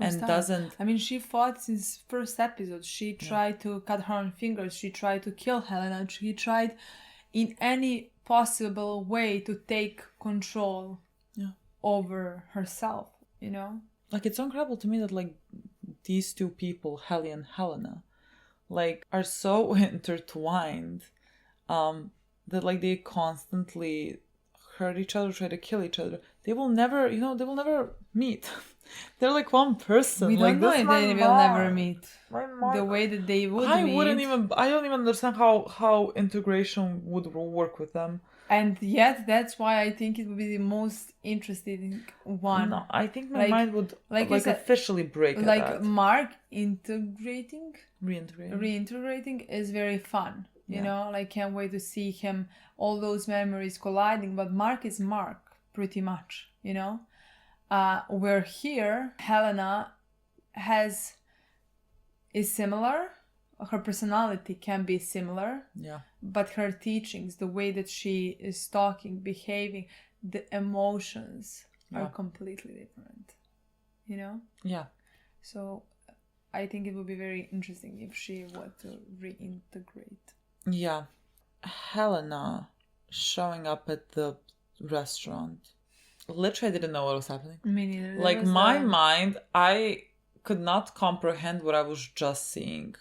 And doesn't... I mean, she fought since first episode. She tried to cut her own fingers. She tried to kill Helena. She tried in any possible way to take control over herself, you know? Like, it's so incredible to me that, like, these two people, Helly and Helena, like, are so intertwined that, like, they constantly hurt each other, try to kill each other. They will never, meet. They're like one person. We don't know if they will never meet. The way that they would meet. I don't even understand how integration would work with them. And yet, that's why I think it would be the most interesting one. No, I think my mind would like officially break at like that. Mark reintegrating is very fun. You know, like can't wait to see him, all those memories colliding. But Mark is Mark, pretty much, you know. Where here, Helena is similar. Her personality can be similar. Yeah. But her teachings, the way that she is talking, behaving, the emotions are completely different. You know? Yeah. So I think it would be very interesting if she were to reintegrate. Yeah. Helena showing up at the restaurant. Literally, I didn't know what was happening. Me neither. Like, my mind, I could not comprehend what I was just seeing.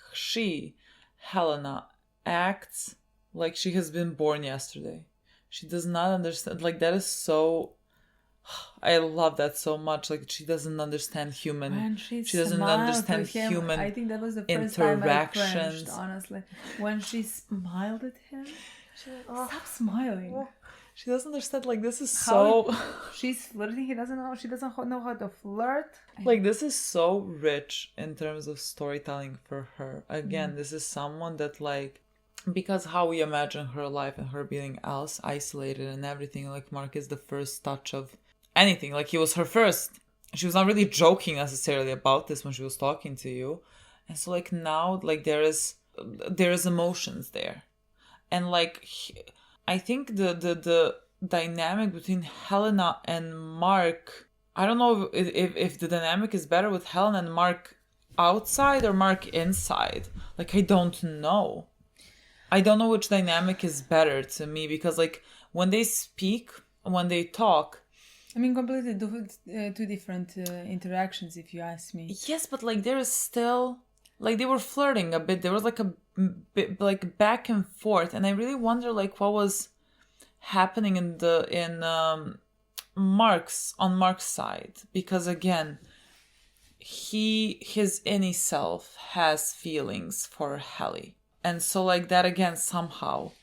Helena, acts like she has been born yesterday. She does not understand. Like, that is so... I love that so much. Like, she doesn't understand human... She doesn't understand human I think that was the first time I cringed, honestly. When she smiled at him, she was like, stop smiling. She doesn't understand, like, this is so... She's flirting, she doesn't know how to flirt. Like, this is so rich in terms of storytelling for her. Again, this is someone that, like, because how we imagine her life and her being else, isolated and everything, like, Mark is the first touch of anything. Like, he was her first. She was not really joking necessarily about this when she was talking to you. And so, like, now, like, there is emotions there. And, like... I think the dynamic between Helena and Mark, I don't know if the dynamic is better with Helena and Mark outside or Mark inside. Like, I don't know. I don't know which dynamic is better to me because, like, when they speak, when they talk... I mean, completely two different interactions, if you ask me. Yes, but, like, there is still... Like, they were flirting a bit. There was, like, a bit, like, back and forth. And I really wonder, like, what was happening on Mark's side. Because, again, his inner self has feelings for Helly. And so, like, that, again, somehow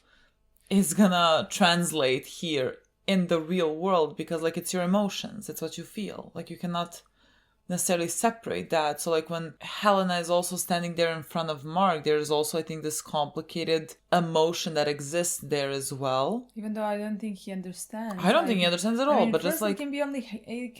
is gonna translate here in the real world. Because, like, it's your emotions. It's what you feel. Like, you cannot necessarily separate that. So like when Helena is also standing there in front of Mark, there's also, I think, this complicated emotion that exists there as well. Even though I don't think he understands. I don't think he understands at all, but first just like it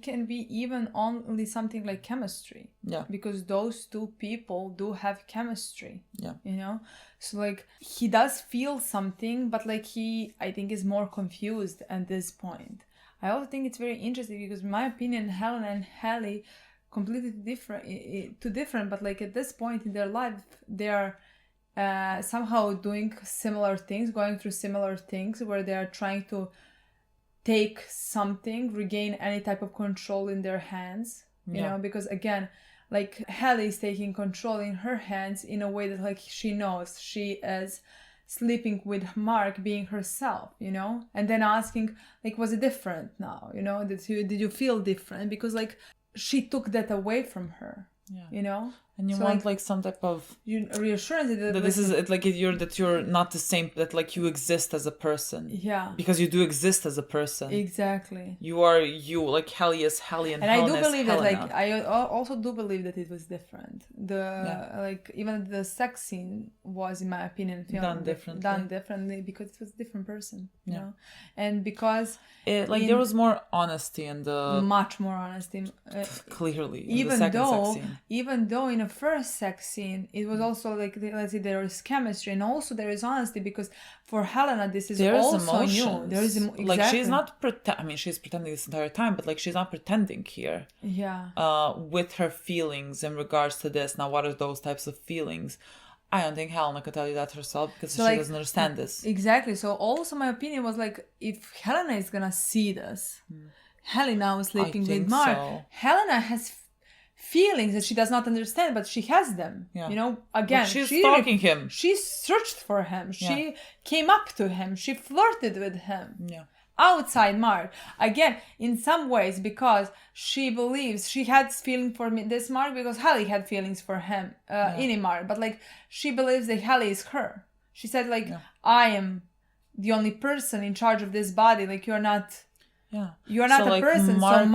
can be even only something like chemistry. Yeah. Because those two people do have chemistry. Yeah. You know? So like he does feel something, but like he, I think, is more confused at this point. I also think it's very interesting because in my opinion, Helena and Helly completely different, but like at this point in their life, they are somehow doing similar things, going through similar things where they are trying to take something, regain any type of control in their hands, you know, because again, like Helly is taking control in her hands in a way that like she knows she is sleeping with Mark, being herself, you know, and then asking like, was it different now, you know, did you feel different, because like she took that away from her, you know, and you so, want like some type of reassurance that this is it, like you're not the same, that like you exist as a person, because you do exist as a person, exactly. You are you, like Helly is Helly and I Helena do believe is that Helena. like I also do believe that it was different. Like even the sex scene was, in my opinion, done differently because it was a different person, you know, and because there was more honesty in the much more honesty clearly in even the second though sex scene. Even though in the first sex scene it was also like, let's say, there is chemistry and also there is honesty, because for Helena this is also emotions. new. There is exactly. Like she's not she's pretending this entire time, but like she's not pretending here. With her feelings in regards to this. Now, what are those types of feelings? I don't think Helena could tell you that herself, because she doesn't understand this. Exactly. So also my opinion was like, if Helena is gonna see this, Helly now is sleeping with Mark. So. Helena has feelings that she does not understand, but she has them. You know, again, she's stalking him. She searched for him. She came up to him. She flirted with him. Outside Mark. Again, in some ways, because she believes she had feeling for this Mark, because Helly had feelings for him, in Mark. But like, she believes that Helly is her. She said like, I am the only person in charge of this body. Like, you're not a person. So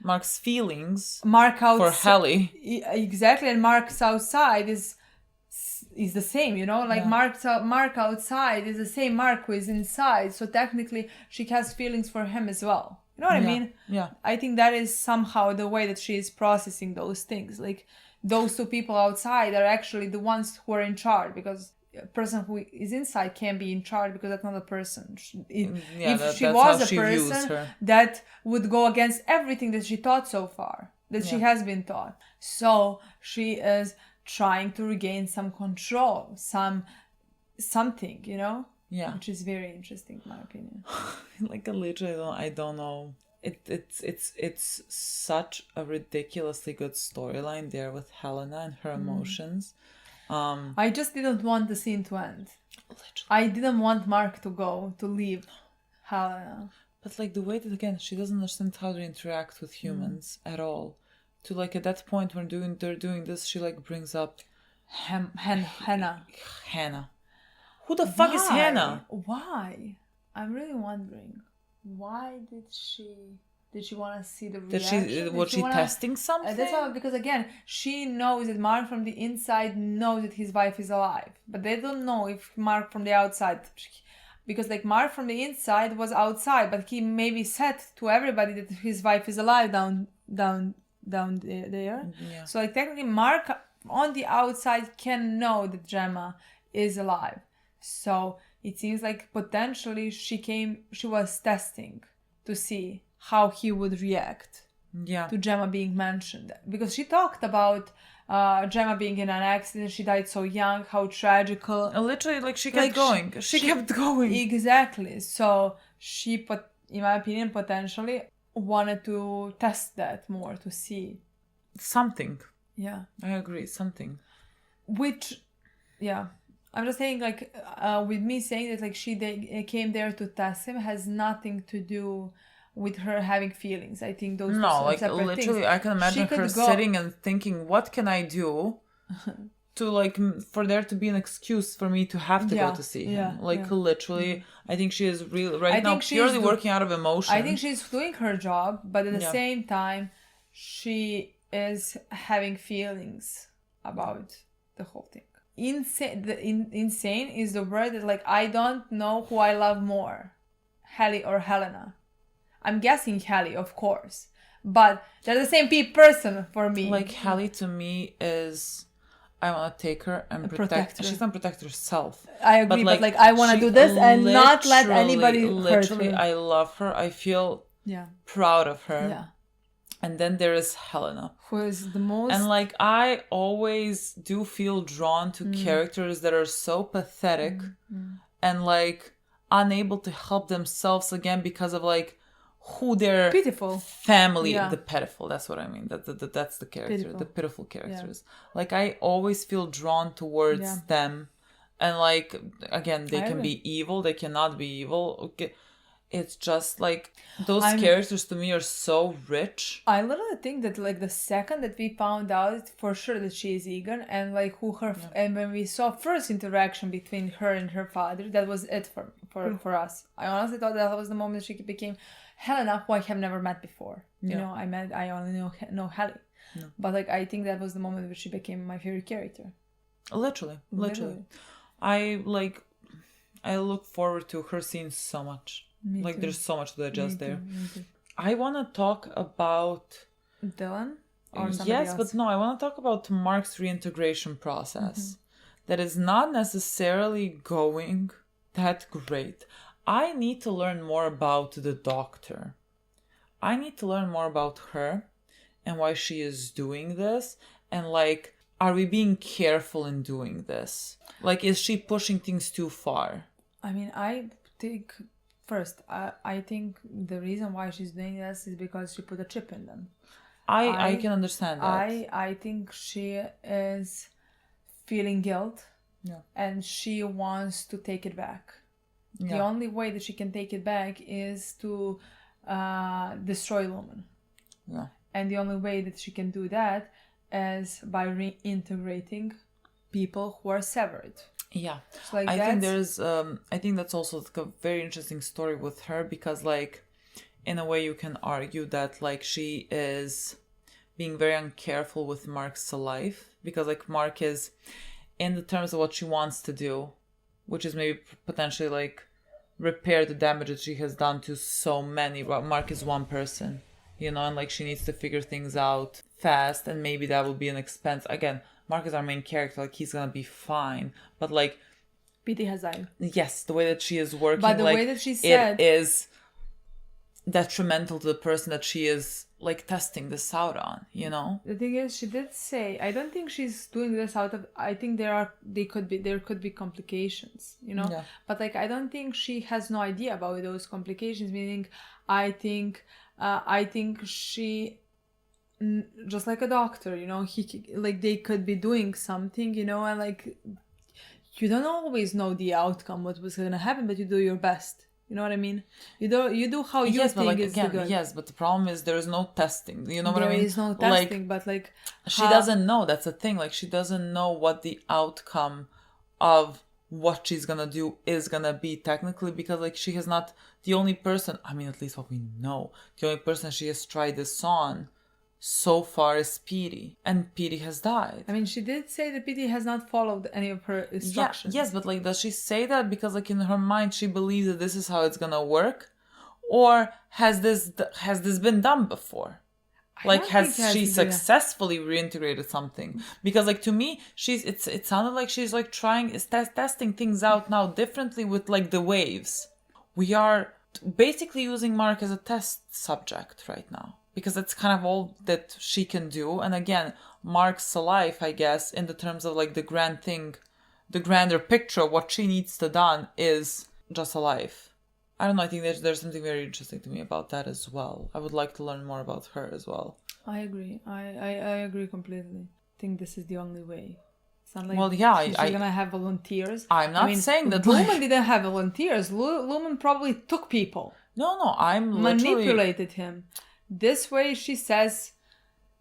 Mark's feelings for Helly, exactly, and Mark's outside is the same, you know, like Mark outside is the same Mark who is inside, so technically she has feelings for him as well, you know what I mean? I think that is somehow the way that she is processing those things, like those two people outside are actually the ones who are in charge, because a person who is inside can't be in charge, because that's not a person. If she was a person, that would go against everything that she taught so far, that she has been taught. So she is trying to regain some control, something, you know, which is very interesting in my opinion. Like literally, I don't know. It's such a ridiculously good storyline there with Helena and her emotions. I just didn't want the scene to end. Literally. I didn't want Mark to leave Helena. But like the way that, again, she doesn't understand how to interact with humans at all. To like at that point when they're doing this, she like brings up Hannah. Who the fuck is Hannah? Why? I'm really wondering. Why did she want to see the reaction? Was she testing something? That's why, because again, she knows that Mark from the inside knows that his wife is alive, but they don't know if Mark from the outside, because like Mark from the inside was outside, but he maybe said to everybody that his wife is alive down there. So like technically Mark on the outside can know that Gemma is alive. So it seems like potentially she was testing to see how he would react to Gemma being mentioned, because she talked about Gemma being in an accident, she died so young, how tragical. Literally, like she kept going. She kept going. Exactly. So she, in my opinion, potentially wanted to test that more to see something. Yeah, I agree. Something. Which, I'm just saying, like, with me saying that, like, she came there to test him has nothing to do with her having feelings. I think those like separate literally things. I can imagine her sitting and thinking, what can I do to like for there to be an excuse for me to have to go to see him. Like literally, I think she is really right now purely working out of emotion. I think she's doing her job, but at the same time, she is having feelings about the whole thing. Insane is the word that like I don't know who I love more, Helly or Helena. I'm guessing Helly, of course, but they're the same person for me. Like Helly to me is, I want to take her and protect her. She's gonna protect herself. I agree, but like I want to do this and not let anybody hurt her. I love her. I feel proud of her. Yeah. And then there is Helena, who is the most. And like I always do feel drawn to characters that are so pathetic and like unable to help themselves again because of like who their pitiful family, the pitiful. That's what I mean. That's the character, pitiful. The pitiful characters. Like I always feel drawn towards them, and like again, they can be evil. They cannot be evil. Okay. It's just like those characters to me are so rich. I literally think that like the second that we found out for sure that she is Egan and like who her and when we saw first interaction between her and her father, that was it for us. I honestly thought that was the moment she became Helena, who I have never met before. You know, I only know Helly, but like I think that was the moment where she became my favorite character. Literally. I look forward to her seeing so much. Me like too. There's so much to digest there. I want to talk about Dylan or somebody yes else? But no, I want to talk about Mark's reintegration process that is not necessarily going that great. I need to learn more about the doctor. I need to learn more about her and why she is doing this, and like, are we being careful in doing this? Like, is she pushing things too far? I mean, I think first, I think the reason why she's doing this is because she put a chip in them. I can understand that. I think she is feeling guilt and she wants to take it back. The only way that she can take it back is to destroy Lumon. Yeah. And the only way that she can do that is by reintegrating people who are severed. Yeah, so like I think that's also like a very interesting story with her, because like in a way you can argue that like she is being very uncareful with Mark's life, because like Mark is in the terms of what she wants to do, which is maybe potentially like repair the damage that she has done to so many. Mark is one person, you know, and like she needs to figure things out fast, and maybe that will be an expense. Again, Mark is our main character, like he's gonna be fine, but like PD has died. Yes, the way that she is working, but the way that she said it is detrimental to the person that she is like testing this out on, you know. The thing is, she did say, I don't think she's doing this out of, I think there could be complications, you know. But like I don't think she has no idea about those complications, meaning I think she, just like a doctor, you know, they could be doing something, you know, and like you don't always know the outcome, what was going to happen, but you do your best. You know what I mean? You do how you think like, is again, good. Yes, but the problem is there is no testing. You know what I mean? There is no testing, but like she doesn't know. That's the thing. Like she doesn't know what the outcome of what she's gonna do is gonna be technically, because like she has not, the only person, I mean, at least what we know, the only person she has tried this on so far is Petey, and Petey has died. I mean, she did say that Petey has not followed any of her instructions. Yes, but like, does she say that because like in her mind she believes that this is how it's gonna work, or has this been done before? Like, has she successfully reintegrated something? Because like to me, it sounded like she's like testing things out now differently with like the waves. We are basically using Mark as a test subject right now, because that's kind of all that she can do. And again, Mark's life, I guess, in the terms of like the grand thing, the grander picture of what she needs to done is just a life. I don't know, I think there's something very interesting to me about that as well. I would like to learn more about her as well. I agree. I agree completely. I think this is the only way. It's not like she's gonna have volunteers. I'm not saying that Lumon didn't have volunteers. Lumon probably took people. No, I'm manipulated him. This way, she says,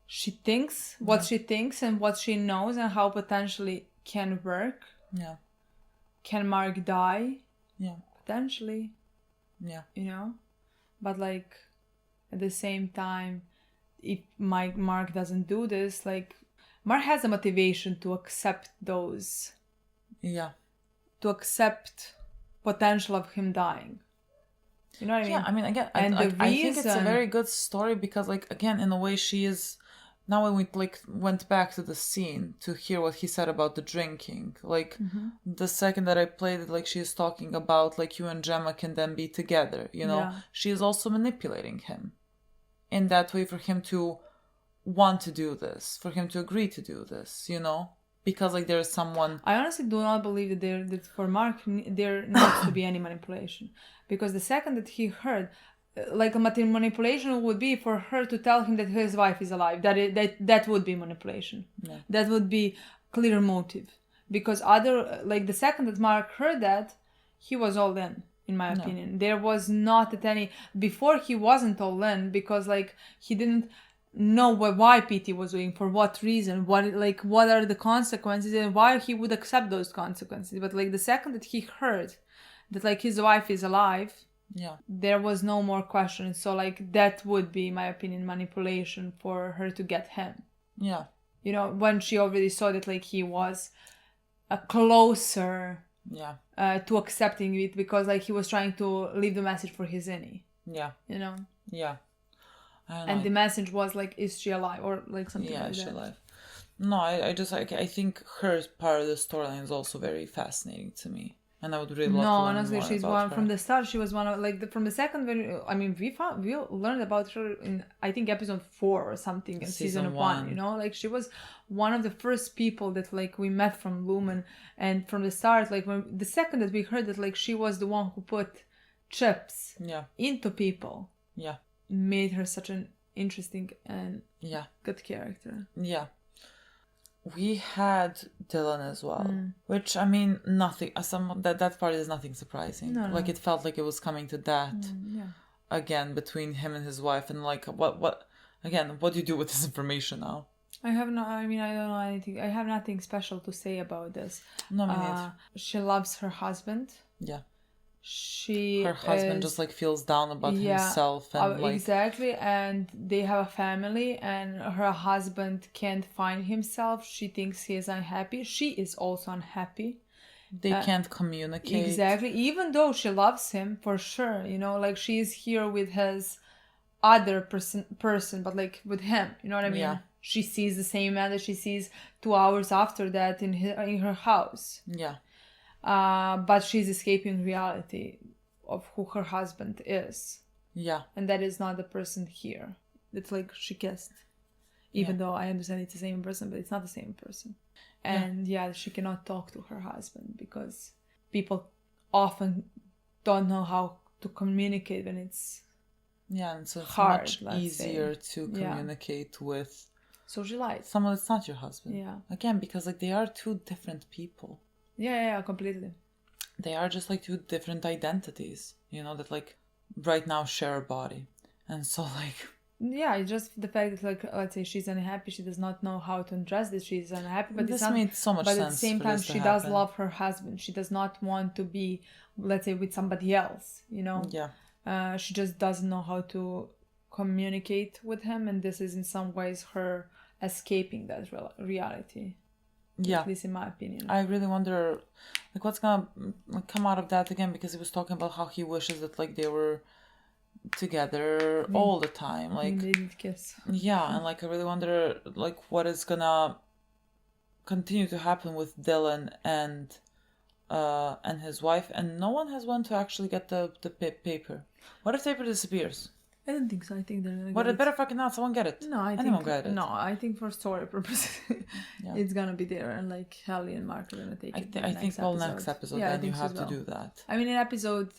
she thinks, what she thinks and what she knows and how potentially can work. Yeah. Can Mark die? Yeah. Potentially. Yeah. You know? But like at the same time, if Mark doesn't do this, like Mark has a motivation to accept those. Yeah. To accept potential of him dying. You know what I mean? Yeah, I mean, again, and I think it's a very good story because, like, again, in a way, she is. Now, when we like went back to the scene to hear what he said about the drinking, like the second that I played it, like she is talking about like you and Gemma can then be together. You know, she is also manipulating him in that way for him to want to do this, for him to agree to do this. You know, because like there is someone. I honestly do not believe that for Mark there needs to be any manipulation, because the second that he heard, like a manipulation would be for her to tell him that his wife is alive. That would be manipulation. Yeah. That would be clear motive, because the second that Mark heard that, he was all in my opinion. There was not at any before he wasn't all in, because like he didn't know why PT was doing, for what reason, what are the consequences, and why he would accept those consequences. But like the second that he heard that like his wife is alive, there was no more question. So like that would be, in my opinion, manipulation for her to get him. Yeah. You know, when she already saw that like he was a closer to accepting it, because like he was trying to leave the message for his Innie. Yeah. You know? Yeah. And the message was like, is she alive? Or like something like that. Yeah, is she alive? No, I just like, I think her part of the storyline is also very fascinating to me. And I would really love to learn honestly, more she's about one her. from the start. She was one of from the second. We learned about her in, I think, episode 4 or something in season 1. You know, like she was one of the first people that like we met from Lumon, and from the start, like when the second that we heard that like she was the one who put chips into people, made her such an interesting and good character. Yeah. We had Dylan as well, which, I mean, nothing. That part is nothing surprising. No. Like it felt like it was coming to that again between him and his wife, and like what again? What do you do with this information now? I don't know anything. I have nothing special to say about this. No, me neither. She loves her husband. Yeah. Her husband just like feels down about himself and like exactly, and they have a family, and her husband can't find himself. She thinks he is unhappy. She is also unhappy. They can't communicate. Exactly, even though she loves him for sure, you know, like she is here with his other person, but like with him, you know what I mean? Yeah. She sees the same man that she sees 2 hours after that in her house. Yeah. But she's escaping reality of who her husband is. Yeah. And that is not the person here. It's like she kissed. Even though I understand it's the same person, but it's not the same person. And she cannot talk to her husband because people often don't know how to communicate when it's and so it's hard, much easier to communicate with. So she lied. Someone that's not your husband. Yeah. Again, because like they are 2 different people. Yeah, completely. They are just like 2 different identities, you know, that like right now share a body. And so like... Yeah, it's just the fact that like, let's say she's unhappy, she does not know how to address this, she's unhappy, but this made so much sense. But at the same time, she does love her husband. She does not want to be, let's say, with somebody else, you know? Yeah. She just doesn't know how to communicate with him, and this is in some ways her escaping that reality. Yeah, at least in my opinion. I really wonder like what's gonna come out of that again, because he was talking about how he wishes that like they were together all the time, like they did kiss. And like I really wonder like what is gonna continue to happen with Dylan and his wife, and no one has went to actually get the paper. What if the paper disappears? I don't think so. I think they're gonna get it better fucking not. Someone get it. No, Anyone get it. No, I think for story purposes, it's gonna be there, and like Helly and Mark are gonna take it. I think next episode, then you have to do that. I mean, in episode,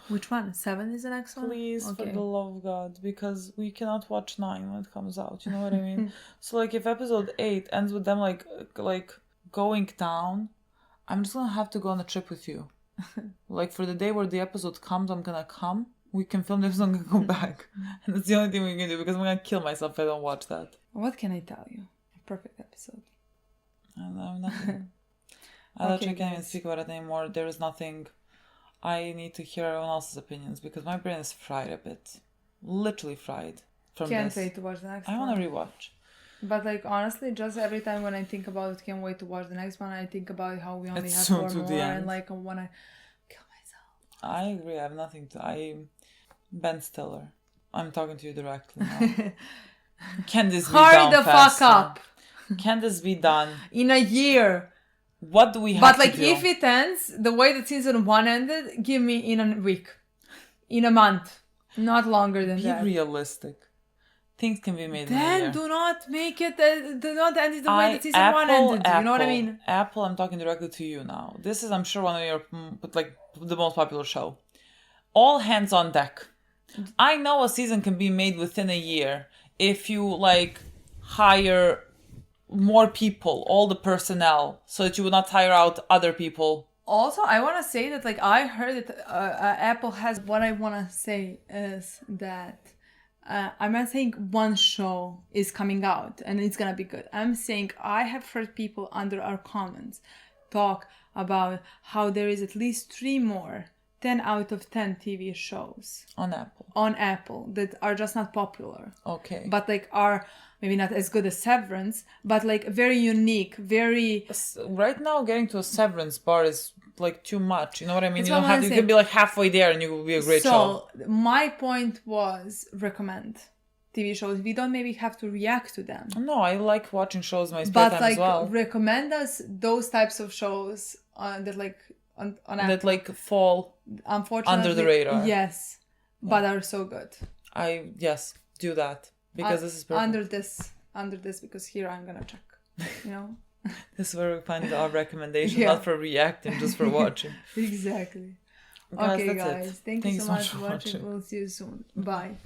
which one? 7 is the next one. Please, for the love of God, because we cannot watch 9 when it comes out. You know what I mean? So like, if episode 8 ends with them like going down, I'm just gonna have to go on a trip with you. Like for the day where the episode comes, I'm gonna come We can film this and go back. And that's the only thing we can do because I'm going to kill myself if I don't watch that. What can I tell you? A perfect episode. I don't know, nothing. I can't even speak about it anymore. There is nothing. I need to hear everyone else's opinions because my brain is fried a bit. Literally fried from Can't this. wait to watch the next I one. want to rewatch. But like honestly, just every time when I think about it, can't wait to watch the next one. I think about how we only It's have soon 4 to more, the end. and like I wanna kill myself. I agree. I have nothing to. Ben Stiller. I'm talking to you directly now. Can this be done Hurry the faster? fuck up! Can this be done In a year. What do we have But like, to do? if it ends the way that season 1 ended, give me in a week, in a month, not longer than that. Be realistic. Things can be made in a year. Then do not make it. Do not end it the way that season 1 ended. You know what I mean? Apple, I'm talking directly to you now. This is, I'm sure, one of your the most popular show. All hands on deck. I know a season can be made within a year if you hire more people, all the personnel, so that you would not tire out other people. Also, I want to say that I heard that Apple has. What I want to say is that I'm not saying one show is coming out and it's gonna be good. I'm saying I have heard people under our comments talk about how there is at least 3 more 10 out of 10 TV shows on Apple that are just not popular. Okay. But are maybe not as good as Severance, but very unique, very. Right now, getting to a Severance bar is too much. You know what I mean? That's you don't have. You can be halfway there, and you will be a great show. So my point was recommend TV shows. We don't maybe have to react to them. No, I like watching shows in my spare time as well. But recommend us those types of shows that on Apple. That fall unfortunately under the radar. Yes, but are so good. Do that because this is perfect. Under this because here I'm gonna check. You know. This is where we find our recommendation, not for reacting, just for watching. Exactly. Guys, okay, that's guys. it. Thank you so much for watching. We'll see you soon. Bye.